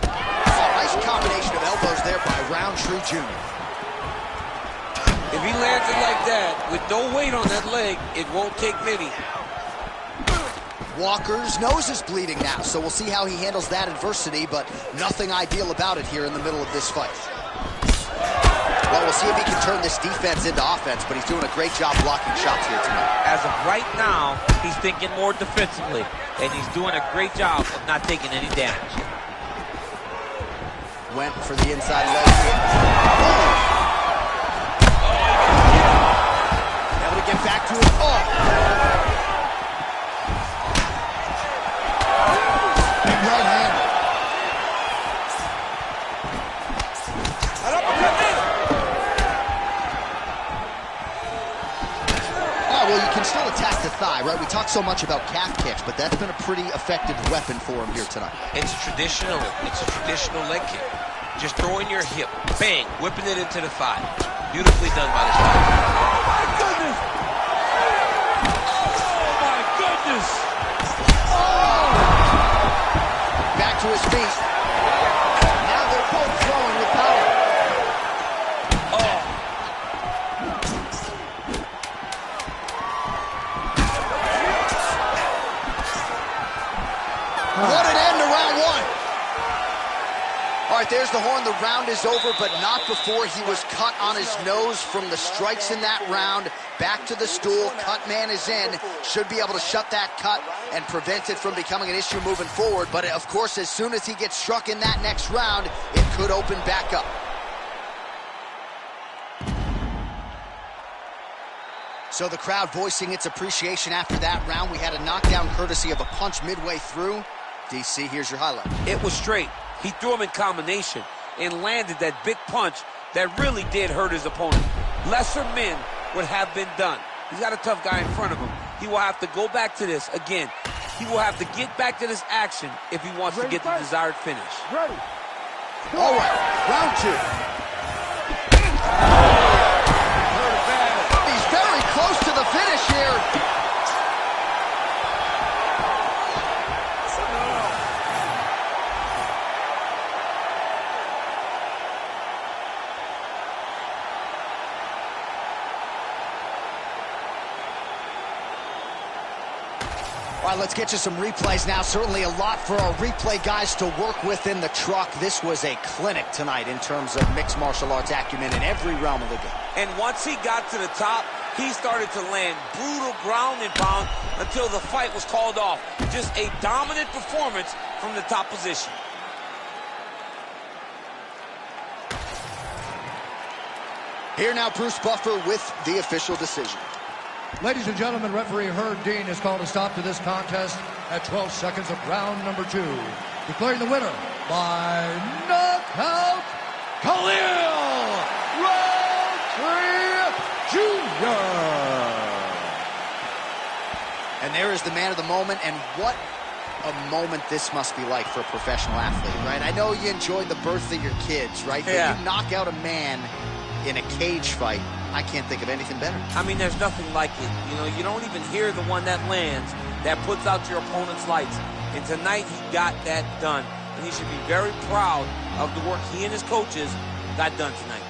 Oh, nice combination of elbows there by Roundtree Jr. If he lands it like that, with no weight on that leg, it won't take many. Walker's nose is bleeding now, so we'll see how he handles that adversity, but nothing ideal about it here in the middle of this fight. Well, we'll see if he can turn this defense into offense, but he's doing a great job blocking shots here tonight. As of right now, he's thinking more defensively, and he's doing a great job of not taking any damage. Went for the inside leg kick. Oh! Able to get back to it. Oh! Right hand. Oh, well, you can still attack the thigh, right? We talk so much about calf kicks, but that's been a pretty effective weapon for him here tonight. It's a traditional leg kick. Just throwing your hip, bang, whipping it into the thigh. Beautifully done by the striker. Oh, my goodness! Oh, my goodness! Back to his feet. Now they're both throwing with power. Oh. What an end to round 1. All right, there's the horn. The round is over, but not before he was cut on his nose from the strikes in that round. Back to the stool. Cut man is in. Should be able to shut that cut and prevent it from becoming an issue moving forward. But, of course, as soon as he gets struck in that next round, it could open back up. So the crowd voicing its appreciation after that round. We had a knockdown courtesy of a punch midway through. DC, here's your highlight. It was straight. He threw him in combination and landed that big punch that really did hurt his opponent. lesser men would have been done. He's got a tough guy in front of him. He will have to go back to this again. He will have to get back to this action if he wants to get the desired finish. Ready. All right, round 2. He's very close to the finish here. All right, let's get you some replays now. Certainly a lot for our replay guys to work with in the truck. This was a clinic tonight in terms of mixed martial arts acumen in every realm of the game. And once he got to the top, he started to land brutal ground and pound until the fight was called off. Just a dominant performance from the top position. Here now, Bruce Buffer with the official decision. Ladies and gentlemen, referee Herb Dean has called a stop to this contest at 12 seconds of round number 2. Declaring the winner by knockout, Khalil Roundtree Jr. And there is the man of the moment, and what a moment this must be like for a professional athlete, right? I know you enjoyed the birth of your kids, right? Yeah. But you knock out a man in a cage fight, I can't think of anything better. I mean, there's nothing like it. You know, you don't even hear the one that lands, that puts out your opponent's lights. And tonight, he got that done. And he should be very proud of the work he and his coaches got done tonight.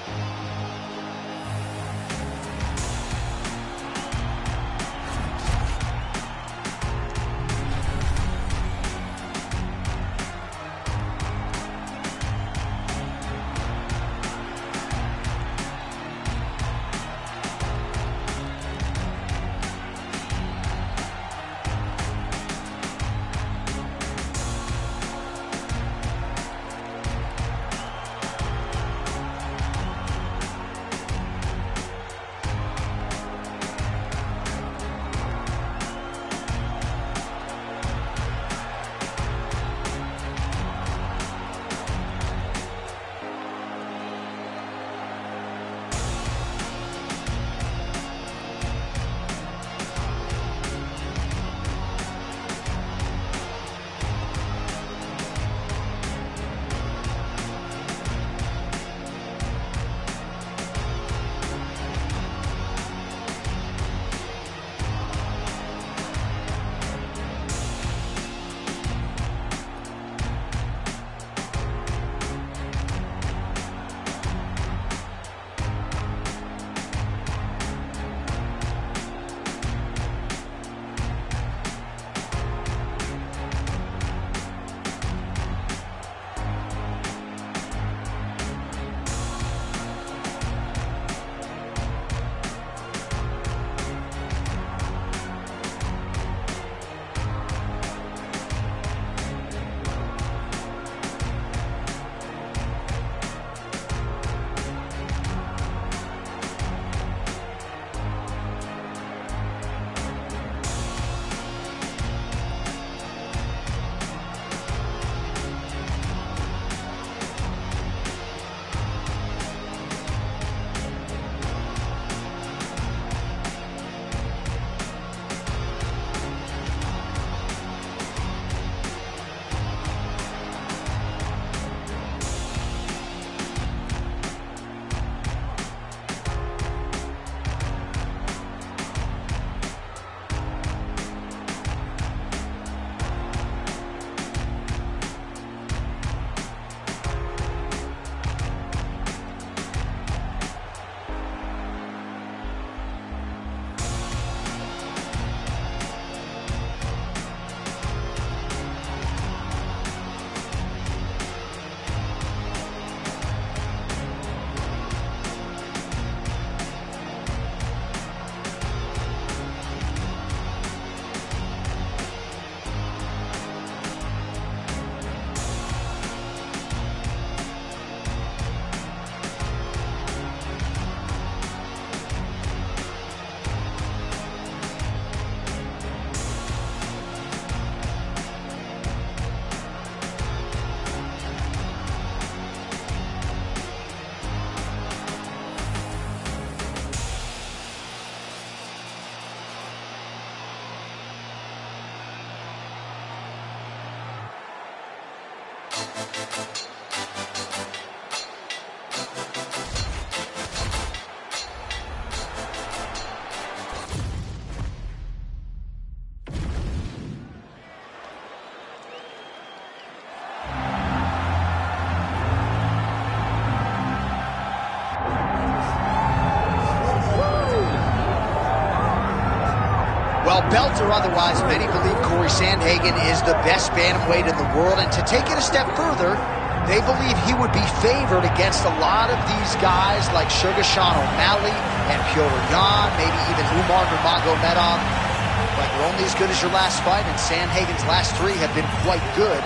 Well, belt or otherwise, many believe Corey Sandhagen is the best bantamweight in the world, and to take it a step further, they believe he would be favored against a lot of these guys like Sugar Sean O'Malley and Petr Yan, maybe even Umar Nurmagomedov. But you're only as good as your last fight, and Sandhagen's last three have been quite good.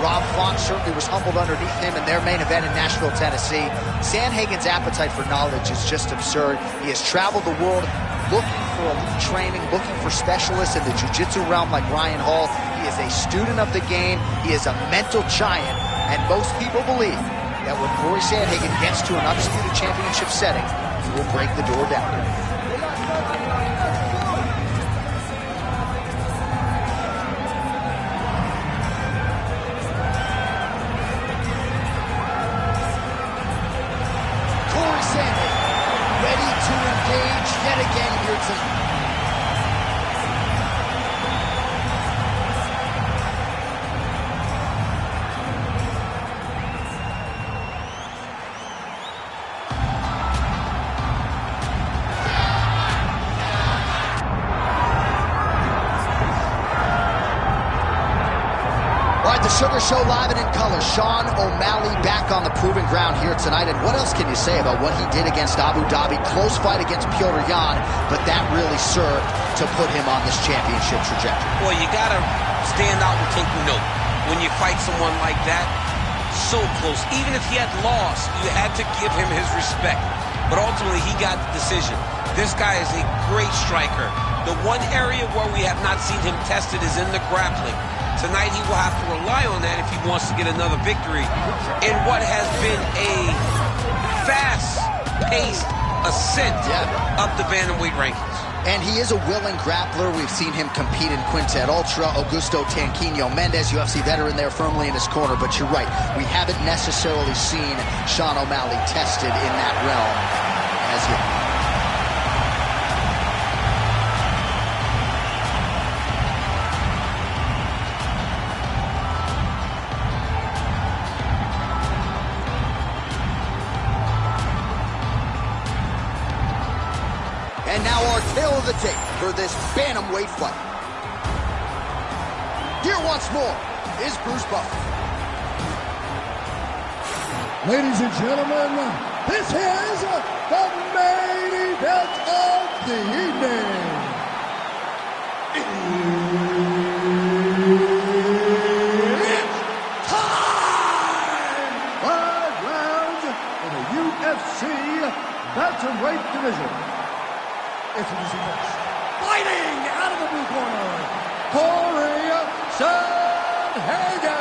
Rob Font certainly was humbled underneath him in their main event in Nashville, Tennessee. Sandhagen's appetite for knowledge is just absurd. He has traveled the world looking for elite training, looking for specialists in the jiu-jitsu realm like Ryan Hall. He is a student of the game. He is a mental giant. And most people believe that when Corey Sandhagen gets to an undisputed championship setting, he will break the door down. Corey Sandhagen, ready to engage yet again here tonight. The Sugar Show live and in color. Sean O'Malley back on the proving ground here tonight. And what else can you say about what he did against Abu Dhabi? Close fight against Petr Yan, but that really served to put him on this championship trajectory. Boy, you got to stand out and take note when you fight someone like that. So close. Even if he had lost, you had to give him his respect. But ultimately, he got the decision. This guy is a great striker. The one area where we have not seen him tested is in the grappling. Tonight, he will have to rely on that if he wants to get another victory in what has been a fast-paced ascent up the bantamweight rankings. And he is a willing grappler. We've seen him compete in Quintet Ultra. Augusto Tanquinho Mendez, UFC veteran there firmly in his corner. But you're right, we haven't necessarily seen Sean O'Malley tested in that realm as yet. And now our tale of the tape for this bantamweight fight. Here once more is Bruce Buffer. Ladies and gentlemen, this is the main event of the evening. It's time! 5 rounds in the UFC bantamweight division. Introducing next, fighting out of the blue corner, Corey Sandhagen.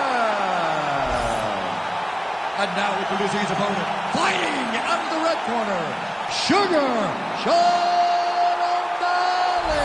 And now introducing his opponent, fighting out of the red corner, Sugar Sean O'Malley.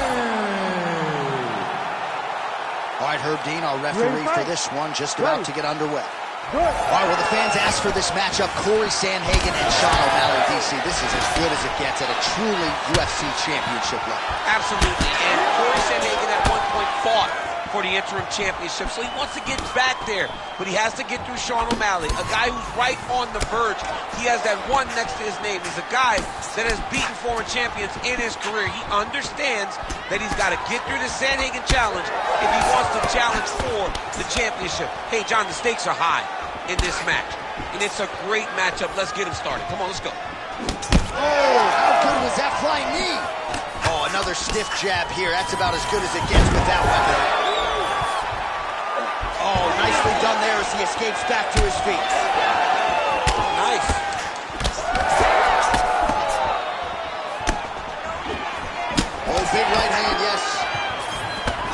All right, Herb Dean, our referee for this one, just about to get underway. All right, well, the fans asked for this matchup, Corey Sandhagen and Sean O'Malley, DC. This is as good as it gets at a truly UFC championship level. Absolutely, and Corey Sandhagen at one point fought for the interim championship, so he wants to get back there, but he has to get through Sean O'Malley, a guy who's right on the verge. He has that one next to his name. He's a guy that has beaten former champions in his career. He understands that he's got to get through the Sandhagen challenge if he wants to challenge for the championship. Hey, John, the stakes are high in this match, and it's a great matchup. Let's get him started. Come on, let's go. Oh, how good was that flying knee? Oh, another stiff jab here. That's about as good as it gets with that weapon. Oh, nicely done there as he escapes back to his feet. Nice. Oh, big right hand, yes.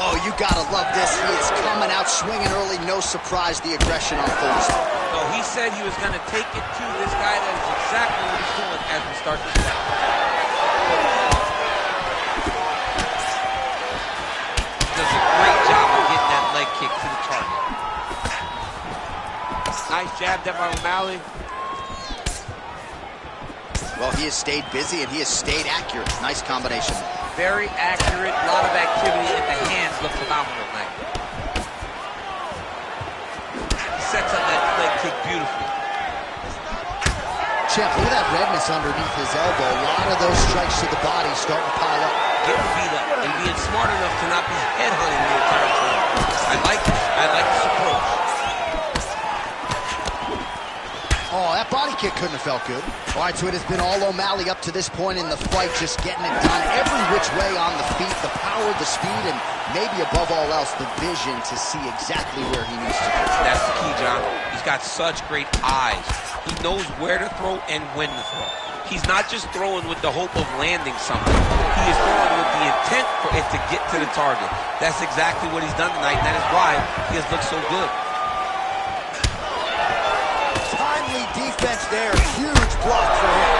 Oh, you gotta love this. He is coming out swinging early. No surprise, the aggression on full display. So he said he was going to take it to this guy. That is exactly what he's doing as we start this fight. Does a great job of getting that leg kick to the target. Nice jab there by O'Malley. Well, he has stayed busy and he has stayed accurate. Nice combination. Very accurate, a lot of activity, and the hands look phenomenal tonight. Sets up that leg kick beautifully. Champ, look at that redness underneath his elbow. A lot of those strikes to the body starting to pile up. Getting beat up and being smart enough to not be headhunting the entire time. I like this. I like this approach. Oh, that body kick couldn't have felt good. All right, so it has been all O'Malley up to this point in the fight, just getting it done every which way on the feet, the power, the speed, and maybe above all else, the vision to see exactly where he needs to go. That's the key, John. He's got such great eyes. He knows where to throw and when to throw. He's not just throwing with the hope of landing something. He is throwing with the intent for it to get to the target. That's exactly what he's done tonight, and that is why he has looked so good. Timely defense there. Huge block for him.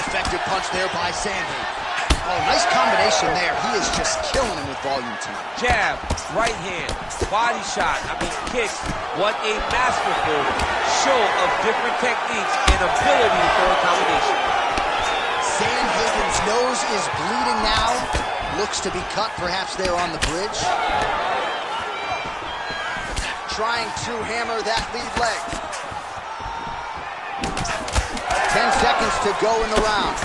Effective punch there by Sandhagen. Oh, nice combination there. He is just killing him with volume tonight. Jab, right hand, body shot, kicks. What a masterful show of different techniques and ability to throw a combination. Sandhagen's nose is bleeding now. Looks to be cut perhaps there on the bridge. Trying to hammer that lead leg. 10 seconds to go in the round.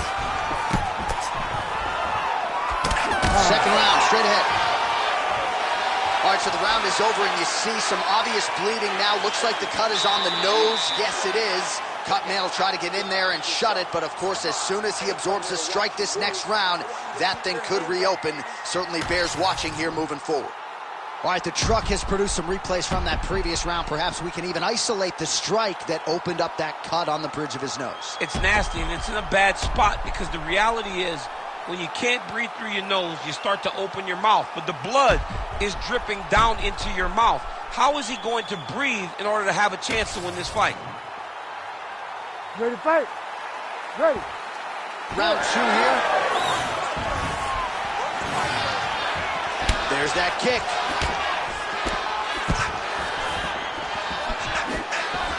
Second round, straight ahead. All right, so the round is over, and you see some obvious bleeding now. Looks like the cut is on the nose. Yes, it is. Cutman will try to get in there and shut it, but of course, as soon as he absorbs a strike this next round, that thing could reopen. Certainly bears watching here moving forward. All right, the truck has produced some replays from that previous round. Perhaps we can even isolate the strike that opened up that cut on the bridge of his nose. It's nasty, and it's in a bad spot because the reality is, when you can't breathe through your nose, you start to open your mouth, but the blood is dripping down into your mouth. How is he going to breathe in order to have a chance to win this fight? Ready to fight? Ready. Round two here. There's that kick.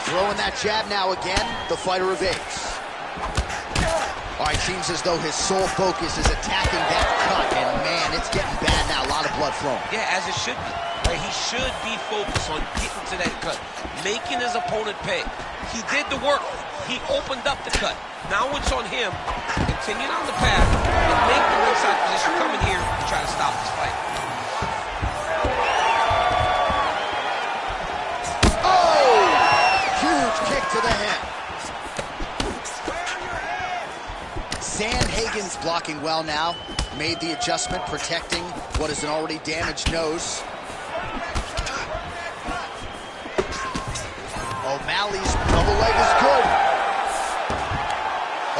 Throwing that jab now again. The fighter evades. All right, seems as though his sole focus is attacking that cut, and man, it's getting bad now. A lot of blood flowing. Yeah, as it should be. Right? He should be focused on getting to that cut, making his opponent pay. He did the work. He opened up the cut. Now it's on him to continue on the path and make the ringside position come in here to try to stop this fight. Oh! Huge kick to the head. Sandhagen's blocking well now. Made the adjustment, protecting what is an already damaged nose. O'Malley's double leg is good.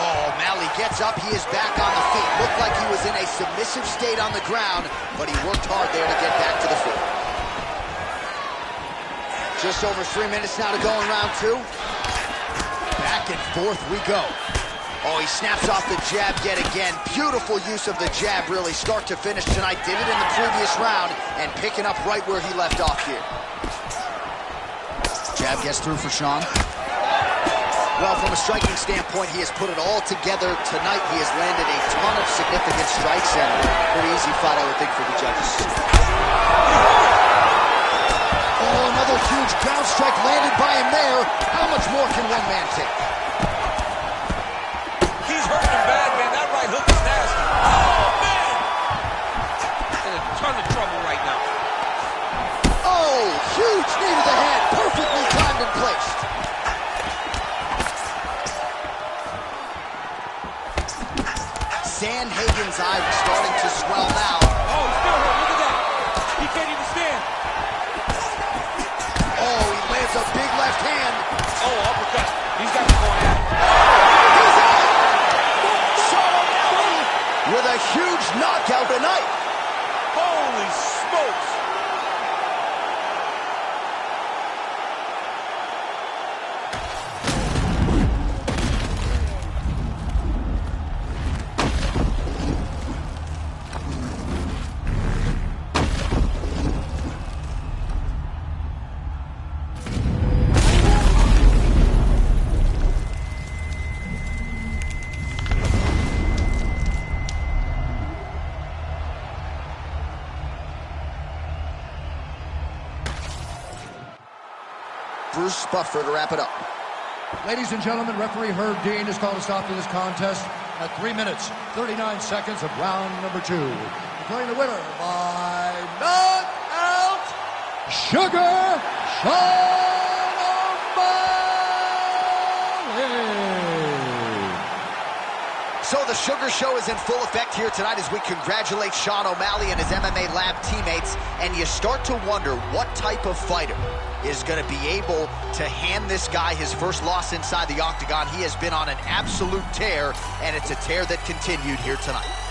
Oh, O'Malley gets up. He is back on the feet. Looked like he was in a submissive state on the ground, but he worked hard there to get back to the feet. Just over 3 minutes now to go in round two. Back and forth we go. Oh, he snaps off the jab yet again. Beautiful use of the jab, really, start to finish tonight. Did it in the previous round, and picking up right where he left off here. Jab gets through for Sean. Well, from a striking standpoint, he has put it all together tonight. He has landed a ton of significant strikes, and pretty easy fight, I would think, for the judges. Oh, another huge ground strike landed by him there. How much more can one man take? He's hurting him bad, man. That right hook is nasty. Oh, man! In a ton of trouble right now. Oh, huge knee to the head. Perfectly timed and placed. Sandhagen's eye starting to swell now. Oh, he's still hurt. Look at that. He can't even stand. Oh, he lands a big left hand. Oh, uppercut. He's got to go at it. With a huge knockout tonight. Holy smokes. Bruce Buffer to wrap it up. Ladies and gentlemen, referee Herb Dean has called a stop to this contest at 3 minutes, 39 seconds of round number 2. Declaring the winner by knockout, Sugar Sean O'Malley. So the Sugar Show is in full effect here tonight as we congratulate Sean O'Malley and his MMA Lab teammates, and you start to wonder what type of fighter is going to be able to hand this guy his first loss inside the octagon. He has been on an absolute tear, and it's a tear that continued here tonight.